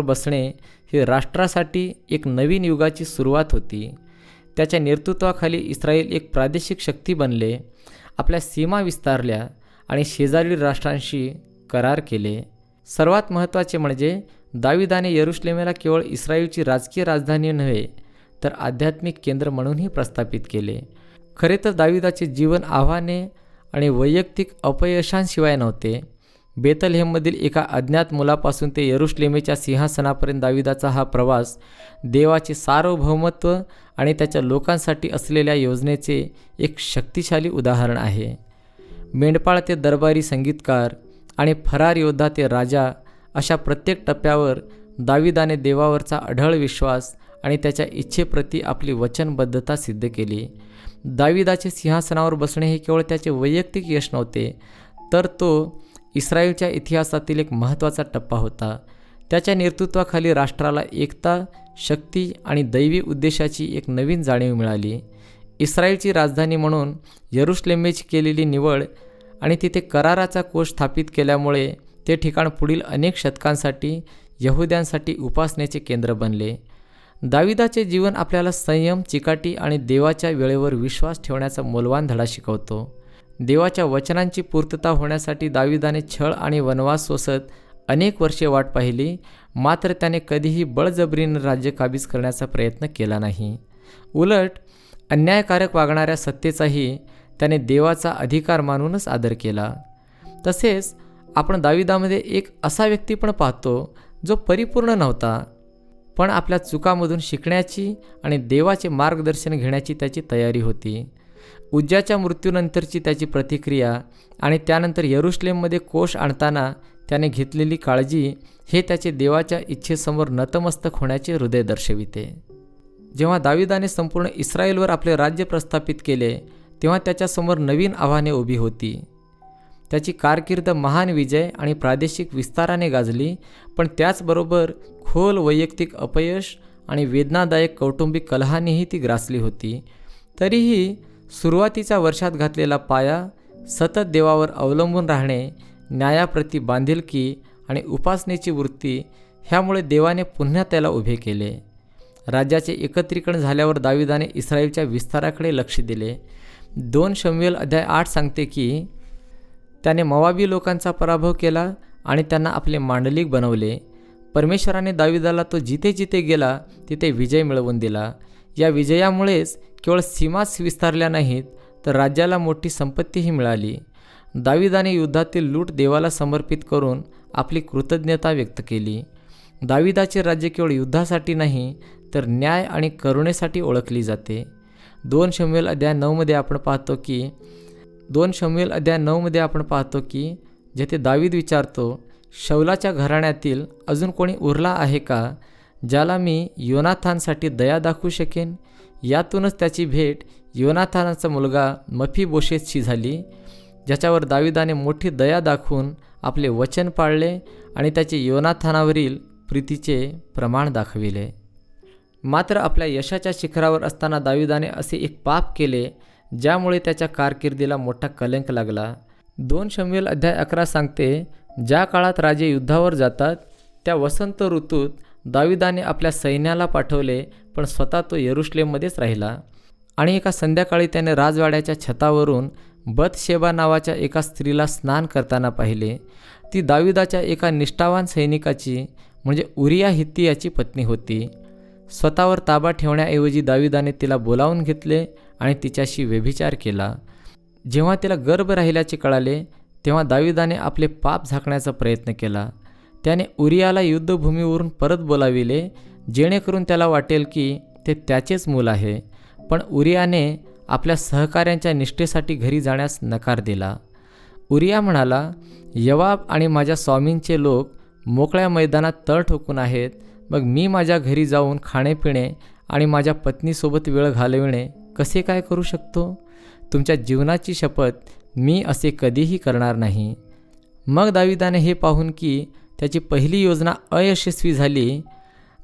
A: बसणे हे राष्ट्रासाठी एक नवीन युगाची सुरुवात होती. त्याच्या नेतृत्वाखाली इस्रायल एक प्रादेशिक शक्ती बनले, आपल्या सीमा विस्तारल्या आणि शेजारील राष्ट्रांशी करार केले. सर्वात महत्त्वाचे म्हणजे दाविदाने यरुशलेमेला केवळ इस्रायलची राजकीय राजधानी नव्हे तर आध्यात्मिक केंद्र म्हणूनही प्रस्थापित केले. खरे तर दाविदाचे जीवन आव्हाने आणि वैयक्तिक अपयशांशिवाय नव्हते. बेथलहेममधील एका अज्ञात मुलापासून ते यरुशलेमेच्या सिंहासनापर्यंत दाविदाचा हा प्रवास देवाचे सार्वभौमत्व आणि त्याच्या लोकांसाठी असलेल्या योजनेचे एक शक्तिशाली उदाहरण आहे. मेंढपाळ ते दरबारी संगीतकार आणि फरार योद्धा ते राजा, अशा प्रत्येक टप्प्यावर दाविदाने देवावरचा अढळ विश्वास आणि त्याच्या इच्छेप्रती आपली वचनबद्धता सिद्ध केली. दाविदाचे सिंहासनावर बसणे हे केवळ त्याचे वैयक्तिक यश नव्हते, तर तो इस्रायलच्या इतिहासातील एक महत्त्वाचा टप्पा होता. त्याच्या नेतृत्वाखाली राष्ट्राला एकता, शक्ती आणि दैवी उद्देशाची एक नवीन जाणीव मिळाली. इस्रायलची राजधानी म्हणून यरुशलेमेची केलेली निवड आणि तिथे कराराचा कोश स्थापित केल्यामुळे ते ठिकाण पुढील अनेक शतकांसाठी यहुद्यांसाठी उपासनेचे केंद्र बनले. दाविदाचे जीवन आपल्याला संयम, चिकाटी आणि देवाच्या वेळेवर विश्वास ठेवण्याचा मौल्यवान धडा शिकवतो. देवाच्या वचनांची पूर्तता होण्यासाठी दाविदाने छळ आणि वनवास सोसत अनेक वर्षे वाट पाहिली, मात्र त्याने कधीही बळजबरीनं राज्य काबीज करण्याचा प्रयत्न केला नाही. उलट अन्यायकारक वागणाऱ्या सत्तेचाही त्याने देवाचा अधिकार मानूनच आदर केला. तसेच आपण दाविदामध्ये एक असा व्यक्ती पण पाहतो जो परिपूर्ण नव्हता, पण आपल्या चुकांमधून शिकण्याची आणि देवाचे मार्गदर्शन घेण्याची त्याची तयारी होती. उज्जाच्या मृत्यूनंतरची त्याची प्रतिक्रिया आणि त्यानंतर यरुशलेममध्ये कोष आणताना त्याने घेतलेली काळजी हे त्याचे देवाच्या इच्छेसमोर नतमस्तक होण्याचे हृदय दर्शविते. जेव्हा दाविदाने संपूर्ण इस्रायेलवर आपले राज्य प्रस्थापित केले, तेव्हा त्याच्यासमोर नवीन आव्हाने उभी होती. त्याची कारकीर्द महान विजय आणि प्रादेशिक विस्ताराने गाजली, पण त्याचबरोबर खोल वैयक्तिक अपयश आणि वेदनादायक कौटुंबिक कलहानेही ती ग्रासली होती. तरीही सुरुवातीच्या वर्षात घातलेला पाया, सतत देवावर अवलंबून राहणे, न्यायाप्रती बांधिलकी आणि उपासनेची वृत्ती ह्यामुळे देवाने पुन्हा त्याला उभे केले. राज्याचे एकत्रीकरण झाल्यावर दाविदाने इस्रायलच्या विस्ताराकडे लक्ष दिले. 2 शमूएल अध्याय 8 सांगते की त्याने मोवाबी लोकांचा पराभव केला आणि त्यांना आपले मांडलिक बनवले. परमेश्वराने दाविदाला तो जिथे जिथे गेला तिथे विजय मिळवून दिला. या विजयामुळेच केवळ सीमाच विस्तारल्या नाहीत, तर राज्याला मोठी संपत्तीही मिळाली. दाविदाने युद्धातील लूट देवाला समर्पित करून आपली कृतज्ञता व्यक्त केली. दाविदाचे राज्य केवळ युद्धासाठी नाही, तर न्याय आणि करुणेसाठी ओळखली जाते. 2 शमूएल अध्याय 9 आपण पाहतो की जेथे दावीद विचारतो, शौलाच्या घराण्यातील अजून कोणी उरला आहे का, ज्याला मी योनाथानसाठी दया दाखवू शकेन. यातूनच त्याची भेट योनाथानाचा मुलगा मफीबोशेतशी झाली, ज्याच्यावर दाविदाने मोठी दया दाखवून आपले वचन पाळले आणि त्याचे योनाथानावरील प्रीतीचे प्रमाण दाखविले. मात्र आपल्या यशाच्या शिखरावर असताना दाविदाने असे एक पाप केले, ज्यामुळे त्याच्या कारकिर्दीला मोठा कलंक लागला. 2 शमूएल अध्याय 11 सांगते, ज्या काळात राजे युद्धावर जातात त्या वसंत ऋतूत दाविदाने आपल्या सैन्याला पाठवले, पण स्वतः तो यरुशलेममध्येच राहिला. आणि एका संध्याकाळी त्याने राजवाड्याच्या छतावरून बथशेबा नावाच्या एका स्त्रीला स्नान करताना पाहिले. ती दाविदाच्या एका निष्ठावान सैनिकाची म्हणजे उरिया हित्तियाची पत्नी होती. स्वतःवर ताबा ठेवण्याऐवजी दाविदाने तिला बोलावून घेतले आणि तिच्याशी व्यभिचार केला. जेव्हा तिला गर्भ राहिल्याचे कळाले, तेव्हा दाविदाने आपले पाप झाकण्याचा प्रयत्न केला. त्याने उरियाला युद्धभूमीवरून परत बोलाविले, जेणेकरून त्याला वाटेल की ते त्याचेच मूल आहे. पण उरियाने आपल्या सहकाऱ्यांच्या निष्ठेसाठी घरी जाण्यास नकार दिला. उरिया म्हणाला, योवाब आणि माझ्या स्वामींचे लोक मोकळ्या मैदानात तळ ठोकून आहेत, मग मी माझ्या घरी जाऊन खाणेपिणे आणि माझ्या पत्नीसोबत वेळ घालविणे कसे काय करू शकतो? तुमच्या जीवनाची शपथ, मी असे कधीही करणार नाही. मग दाविदाने हे पाहून की त्याची पहिली योजना अयशस्वी झाली,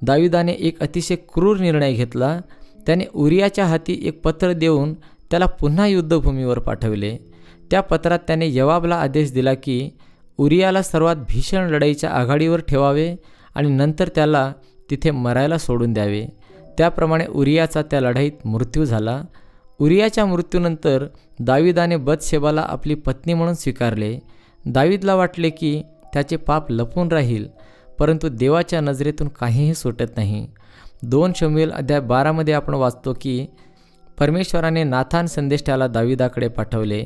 A: दाविदाने एक अतिशय क्रूर निर्णय घेतला. त्याने उरियाच्या हाती एक पत्र देऊन त्याला पुन्हा युद्धभूमीवर पाठवले. त्या पत्रात त्याने योवाबला आदेश दिला की उरियाला सर्वात भीषण लढाईच्या आघाडीवर ठेवावे आणि नंतर त्याला तिथे मरायला सोडून द्यावे. त्याप्रमाणे उरियाचा त्या लढाईत मृत्यू झाला. उरियाच्या मृत्यूनंतर दाविदाने बथशेबाला आपली पत्नी म्हणून स्वीकारले. दाविदला वाटले की त्याचे पाप लपून राहील, परंतु देवाच्या नजरेतून काहीही सुटत नाही. 2 शमूएल अध्याय 12 आपण वाचतो की परमेश्वराने नाथान संदेष्टाला दाविदाकडे पाठवले.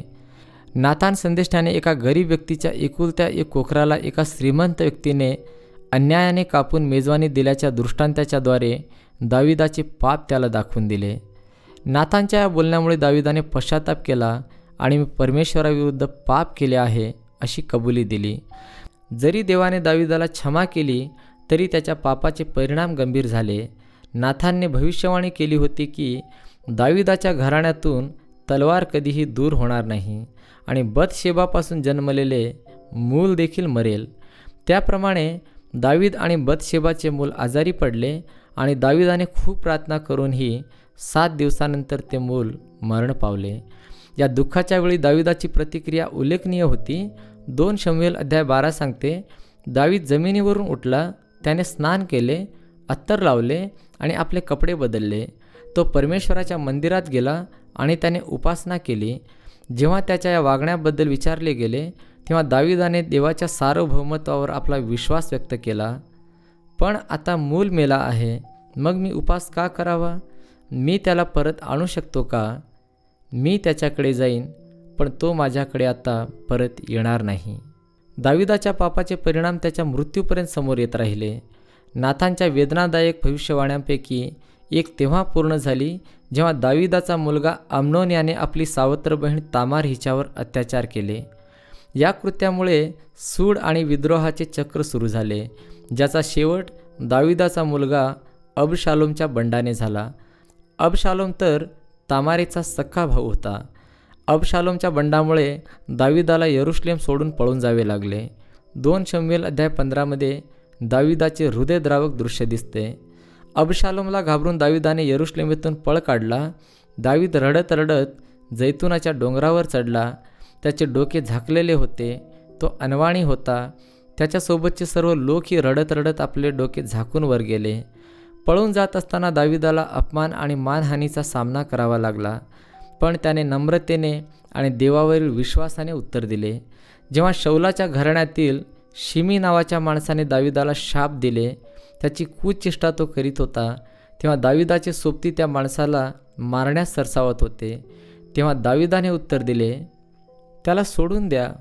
A: नाथान संदेष्टाने एका गरीब व्यक्तीच्या एकुलत्या एक कोकराला एका श्रीमंत व्यक्तीने अन्यायाने कापून मेजवानी दिल्याच्या दृष्टांताच्याद्वारे दाविदाचे पाप त्याला दाखवून दिले. नाथानच्या या बोलण्यामुळे दाविदाने पश्चाताप केला आणि मी परमेश्वराविरुद्ध पाप केले आहे अशी कबुली दिली. जरी देवाने दाविदाला क्षमा केली तरी त्याच्या पापाचे परिणाम गंभीर झाले. नाथानने भविष्यवाणी केली होती की दाविदाच्या घराण्यातून तलवार कधीही दूर होणार नाही आणि बथशेबापासून जन्मलेले मूल देखील मरेल. त्याप्रमाणे दावीद आणि बथशेबाचे मूल आजारी पडले आणि दाविदाने खूप प्रार्थना करूनही 7 दिवसानंतर ते मूल मरण पावले. या दुःखाच्या वेळी दाविदाची प्रतिक्रिया उल्लेखनीय होती. 2 शमूएल अध्याय 12 सांगते, दावीद जमिनीवरून उठला, त्याने स्नान केले, अत्तर लावले आणि आपले कपडे बदलले. तो परमेश्वराच्या मंदिरात गेला आणि त्याने उपासना केली. जेव्हा त्याच्या या वागण्याबद्दल विचारले गेले तेव्हा दाविदाने देवाच्या सार्वभौमत्वावर आपला विश्वास व्यक्त केला. पण आता मूल मेला आहे, मग मी उपास का करावा? मी त्याला परत आणू शकतो का? मी त्याच्याकडे जाईन, पण तो माझ्याकडे आता परत येणार नाही. दाविदाच्या पापाचे परिणाम त्याच्या मृत्यूपर्यंत समोर येत राहिले. नाथांच्या वेदनादायक भविष्यवाण्यांपैकी एक तेव्हा पूर्ण झाली जेव्हा दाविदाचा मुलगा अम्नोन याने आपली सावत्र बहीण तामार हिच्यावर अत्याचार केले. या कृत्यामुळे सूड आणि विद्रोहाचे चक्र सुरू झाले, ज्याचा शेवट दाविदाचा मुलगा अबशालोमच्या बंडाने झाला. अबशालोम तर तामारेचा सख्खा भाऊ होता. अबशालोमच्या बंडामुळे दाविदाला यरुशलेम सोडून पळून जावे लागले. 2 शमूएल अध्याय 15 दाविदाचे हृदयद्रावक दृश्य दिसते. अबशालोमला घाबरून दाविदाने यरुशलेमेतून पळ काढला. दावीद रडत रडत जैतुनाच्या डोंगरावर चढला. त्याचे डोके झाकलेले होते, तो अनवाणी होता. त्याच्यासोबतचे सर्व लोकही रडत रडत आपले डोके झाकून वर गेले. पळून जात असताना दाविदाला अपमान आणि मानहानीचा सामना करावा लागला, पण त्याने नम्रतेने आणि देवावरील विश्वासाने उत्तर दिले. जेव्हा शौलाच्या घराण्यातील शिमी नावाच्या माणसाने दाविदाला शाप दिले, त्याची कुचेष्टा तो करीत होता, तेव्हा दाविदाचे सोबती त्या माणसाला मारण्यास सरसावत होते. तेव्हा दाविदाने उत्तर दिले, त्याला सोडून द्या,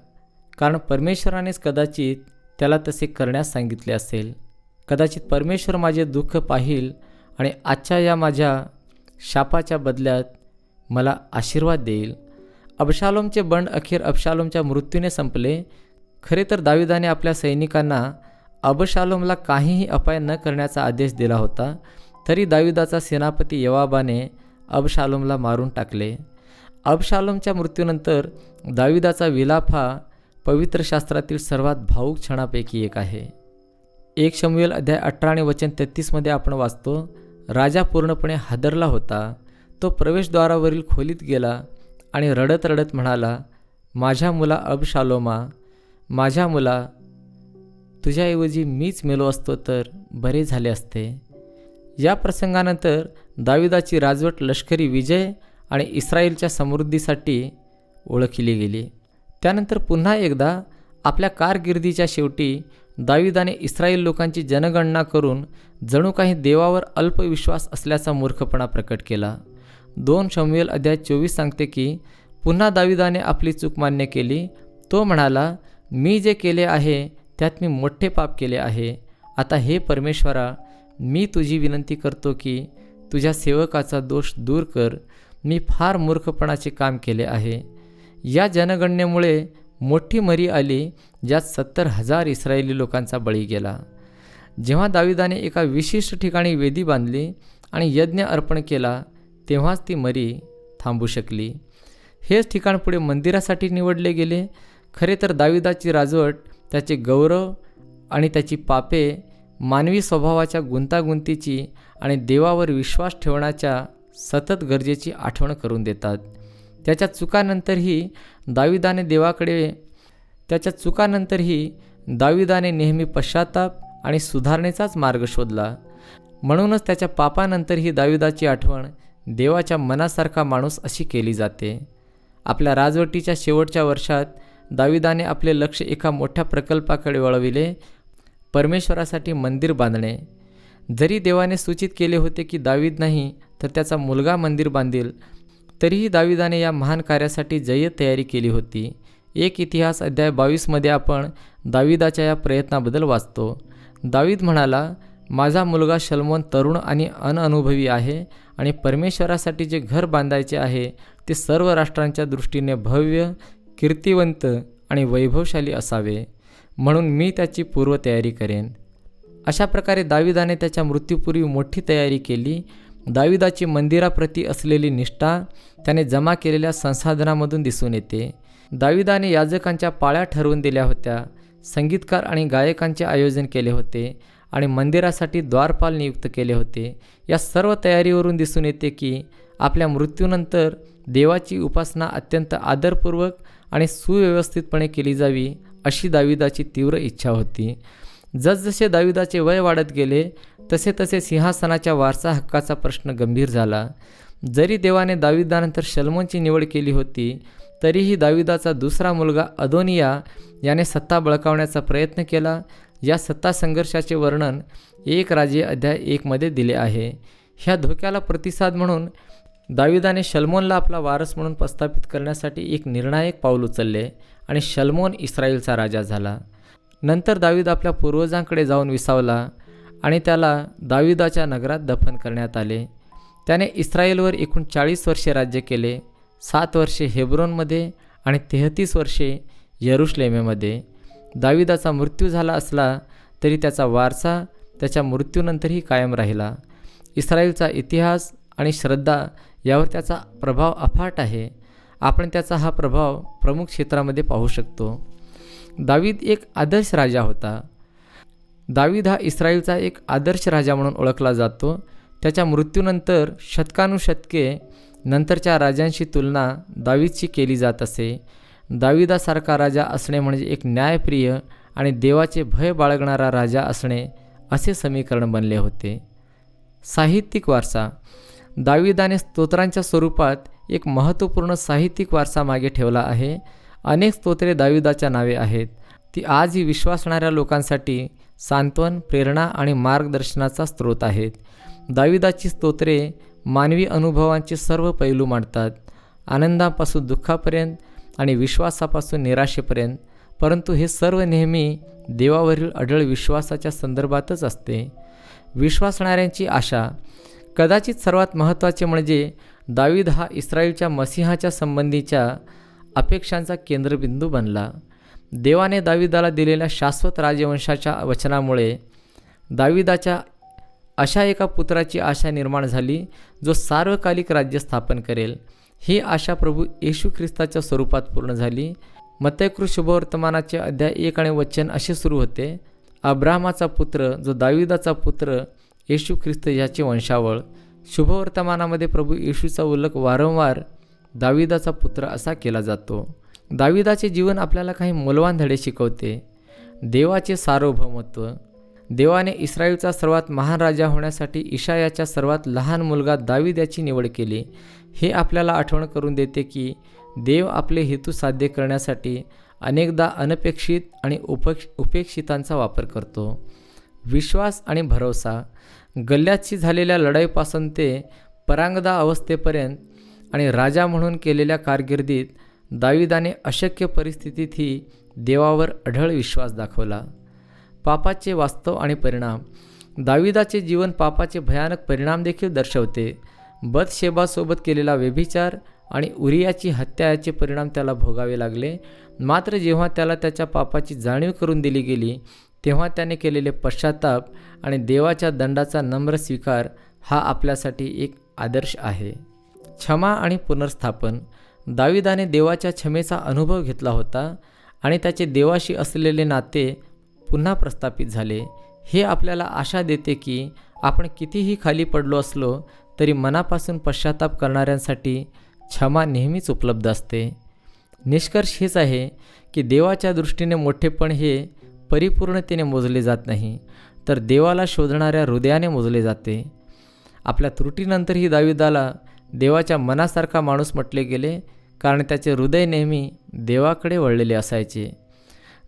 A: कारण परमेश्वरानेच कदाचित त्याला तसे करण्यास सांगितले असेल. कदाचित परमेश्वर माझे दुःख पाहील आणि आजच्या या माझ्या शापाच्या बदल्यात मला आशीर्वाद देईल. अबशालोमचे बंड अखेर अबशालोमच्या मृत्यूने संपले. खरे तर दाविदाने आपल्या सैनिकांना अबशालोमला काहीही अपाय न करण्याचा आदेश दिला होता, तरी दाविदाचा सेनापती योवाबाने अबशालोमला मारून टाकले. अबशालोमच्या मृत्यूनंतर दाविदाचा विलाप हा पवित्र शास्त्रातील सर्वात भावूक क्षणापैकी एक आहे. 1 शमूएल अध्याय 18 आणि वचन 33 आपण वाचतो, राजा पूर्णपणे हादरला होता. तो प्रवेशद्वारावरील खोलीत गेला आणि रडत रडत म्हणाला, माझ्या मुला अबशालोमा, माझ्या मुला, तुझ्याऐवजी मीच मेलो असतो तर बरे झाले असते. या प्रसंगानंतर दाविदाची राजवट लष्करी विजय आणि इस्रायलच्या समृद्धीसाठी ओळखली गेली. त्यानंतर पुन्हा एकदा आपल्या कारकिर्दीच्या शेवटी दाविदाने इस्रायल लोकांची जनगणना करून जणू काही देवावर अल्पविश्वास असल्याचा मूर्खपणा प्रकट केला. 2 शमूएल अध्याय 24 सांगते की पुन्हा दाविदाने आपली चूक मान्य केली. तो म्हणाला, मी जे केले आहे त्यात मी मोठे पाप केले आहे. आता हे परमेश्वरा, मी तुझी विनंती करतो की तुझ्या सेवकाचा दोष दूर कर. मी फार मूर्खपणाचे काम केले आहे. या जनगणनेमुळे मोठी मरी आली, ज्यात 70,000 इस्रायली लोकांचा बळी गेला. जेव्हा दाविदाने एका विशिष्ट ठिकाणी वेदी बांधली आणि यज्ञ अर्पण केला, तेव्हाच ती मरी थांबू शकली. हेच ठिकाण पुढे मंदिरासाठी निवडले गेले. खरे तर दाविदाची राजवट, त्याचे गौरव आणि त्याची पापे मानवी स्वभावाच्या गुंतागुंतीची आणि देवावर विश्वास ठेवण्याच्या सतत गरजेची आठवण करून देतात. त्याच्या चुकानंतरही दाविदाने नेहमी पश्चाताप आणि सुधारणेचाच मार्ग शोधला. म्हणूनच त्याच्या पापानंतरही दाविदाची आठवण देवाच्या मनासारखा माणूस अशी केली जाते. आपल्या राजवटीच्या शेवटच्या वर्षात दाविदाने आपले लक्ष एका मोठ्या प्रकल्पाकडे वळविले, परमेश्वरासाठी मंदिर बांधणे. जरी देवाने सूचित केले होते की दावीद नाही तर त्याचा मुलगा मंदिर बांधील, तरीही दाविदाने या महान कार्यासाठी जय्यत तयारी केली होती. 1 इतिहास अध्याय 22 आपण दाविदाच्या या प्रयत्नाबद्दल वाचतो. दावीद म्हणाला, माझा मुलगा शलोमोन तरुण आणि अनअनुभवी आहे आणि परमेश्वरासाठी जे घर बांधायचे आहे ते सर्व राष्ट्रांच्या दृष्टीने भव्य, कीर्तिवंत आणि वैभवशाली असावे, म्हणून मी त्याची पूर्वतयारी करेन. अशा प्रकारे दाविदाने त्याच्या मृत्यूपूर्वी मोठी तयारी केली. दाविदाची मंदिराप्रती असलेली निष्ठा त्याने जमा केलेल्या संसाधनामधून दिसून येते. दाविदाने याजकांच्या पाळ्या ठरवून दिल्या होत्या, संगीतकार आणि गायकांचे आयोजन केले होते आणि मंदिरासाठी द्वारपाल नियुक्त केले होते. या सर्व तयारीवरून दिसून येते की आपल्या मृत्यूनंतर देवाची उपासना अत्यंत आदरपूर्वक आणि सुव्यवस्थितपणे केली जावी अशी दाविदाची तीव्र इच्छा होती. जसजसे दाविदाचे वय वाढत गेले तसे तसे सिंहासनाच्या वारसा हक्काचा प्रश्न गंभीर झाला. जरी देवाने दाविदानंतर शलोमोनची निवड केली होती, तरीही दाविदाचा दुसरा मुलगा अदोनिया याने सत्ता बळकावण्याचा प्रयत्न केला. या सत्ता संघर्षाचे वर्णन 1 राजे अध्याय 1 मध्ये दिले आहे. ह्या धोक्याला प्रतिसाद म्हणून दाविदाने शल्मोनला आपला वारस म्हणून प्रस्थापित करण्यासाठी एक निर्णायक पाऊल उचलले आणि शल्मोन इस्रायलचा राजा झाला. नंतर दावीद आपल्या पूर्वजांकडे जाऊन विसावला आणि त्याला दाविदाच्या नगरात दफन करण्यात आले. त्याने इस्रायलवर एकूण 40 वर्षे राज्य केले. 7 वर्षे हेब्रोनमध्ये आणि 33 वर्षे यरुशलेमेमध्ये. दाविदाचा मृत्यू झाला असला तरी त्याचा वारसा त्याच्या मृत्यूनंतरही कायम राहिला. इस्रायलचा इतिहास आणि श्रद्धा यावर त्याचा प्रभाव अफाट आहे. आपण त्याचा हा प्रभाव प्रमुख क्षेत्रामध्ये पाहू शकतो. दावीद एक आदर्श राजा होता. दावीद हा इस्रायलचा एक आदर्श राजा म्हणून ओळखला जातो. त्याच्या मृत्यूनंतर शतकानुशतके नंतरच्या राजांशी तुलना दावीदची केली जात असे. दाविदासारखा राजा असणे म्हणजे एक न्यायप्रिय आणि देवाचे भय बाळगणारा राजा असणे असे समीकरण बनले होते. साहित्यिक वारसा. दाविदाने स्तोत्रांच्या स्वरूपात एक महत्त्वपूर्ण साहित्यिक वारसा मागे ठेवला आहे. अनेक स्तोत्रे दाविदाच्या नावे आहेत. ती आजही विश्वासणाऱ्या लोकांसाठी सांत्वन, प्रेरणा आणि मार्गदर्शनाचा स्रोत आहेत. दाविदाची स्तोत्रे मानवी अनुभवांचे सर्व पैलू मांडतात, आनंदापासून दुःखापर्यंत आणि विश्वासापासून निराशेपर्यंत. परंतु हे सर्व नेहमी देवावरील अढळ विश्वासाच्या संदर्भातच असते. विश्वासणाऱ्यांची आशा. कदाचित सर्वात महत्त्वाचे म्हणजे दावीद हा इस्रायलच्या मसीहाच्या संबंधीच्या अपेक्षांचा केंद्रबिंदू बनला. देवाने दाविदाला दिलेल्या शाश्वत राजवंशाच्या वचनामुळे दाविदाच्या अशा एका पुत्राची आशा निर्माण झाली जो सार्वकालिक राज्य स्थापन करेल. ही आशा प्रभू येशू ख्रिस्ताच्या स्वरूपात पूर्ण झाली. मत्तयकृत शुभवर्तमानाचे अध्याय 1 आणि वचन असे सुरू होते. अब्राहमाचा पुत्र जो दाविदाचा पुत्र येशू ख्रिस्त याची वंशावळ. शुभवर्तमानामध्ये प्रभू येशूचा उल्लेख वारंवार दाविदाचा पुत्र असा केला जातो. दाविदाचे जीवन आपल्याला काही मौल्यवान धडे शिकवते. देवाचे सार्वभौमत्व. देवाने इस्रायलचा सर्वात महान राजा होण्यासाठी इशायाच्या सर्वात लहान मुलगा दावीद याची निवड केली. हे आपल्याला आठवण करून देते की देव आपले हेतू साध्य करण्यासाठी अनेकदा अनपेक्षित आणि उपेक्षितांचा वापर करतो. विश्वास आणि भरोसा. गल्ल्यातशी झालेल्या लढाईपासून ते परांगदा अवस्थेपर्यंत आणि राजा म्हणून केलेल्या कारकिर्दीत दाविदाने अशक्य परिस्थितीतही देवावर अढळ विश्वास दाखवला. पापाचे वास्तव आणि परिणाम. दाविदाचे जीवन पापाचे भयानक परिणाम देखील दर्शवते. बथशेबासोबत केलेला व्यभिचार आणि उरियाची हत्या याचे परिणाम त्याला भोगावे लागले. मात्र जेव्हा त्याला त्याच्या पापाची जाणीव करून दिली गेली तेव्हा त्याने केलेले पश्चाताप आणि देवाच्या दंडाचा नम्र स्वीकार हा आपल्यासाठी एक आदर्श आहे. क्षमा आणि पुनर्स्थापन. दाविदाने देवाच्या क्षमेचा अनुभव घेतला होता आणि त्याचे देवाशी असलेले नाते पुन्हा प्रस्थापित झाले. हे आपल्याला आशा देते की आपण कितीही खाली पडलो असलो तरी मनापासून पश्चाताप करणाऱ्यांसाठी क्षमा नेहमीच उपलब्ध असते. निष्कर्ष हेच आहे की देवाच्या दृष्टीने मोठेपण हे परिपूर्णतेने मोजले जात नाही, तर देवाला शोधणाऱ्या हृदयाने मोजले जाते. आपल्या त्रुटीनंतरही दाविदाला देवाच्या मनासारखा माणूस म्हटले गेले, कारण त्याचे हृदय नेहमी देवाकडे वळलेले असायचे.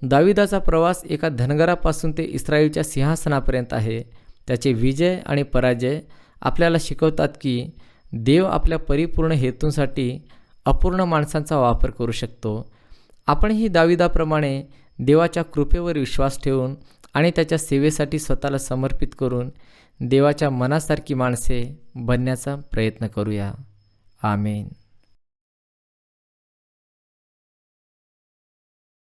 A: दाविदाचा प्रवास एका धनगरापासून ते इस्रायलच्या सिंहासनापर्यंत आहे. त्याचे विजय आणि पराजय आपल्याला शिकवतात की देव आपल्या परिपूर्ण हेतूंसाठी अपूर्ण माणसांचा वापर करू शकतो. आपणही दाविदाप्रमाणे देवाच्या कृपेवर विश्वास ठेवून आणि त्याच्या सेवेसाठी स्वतःला समर्पित करून देवाच्या मनासारखी माणसे बनण्याचा प्रयत्न करूया. आमेन.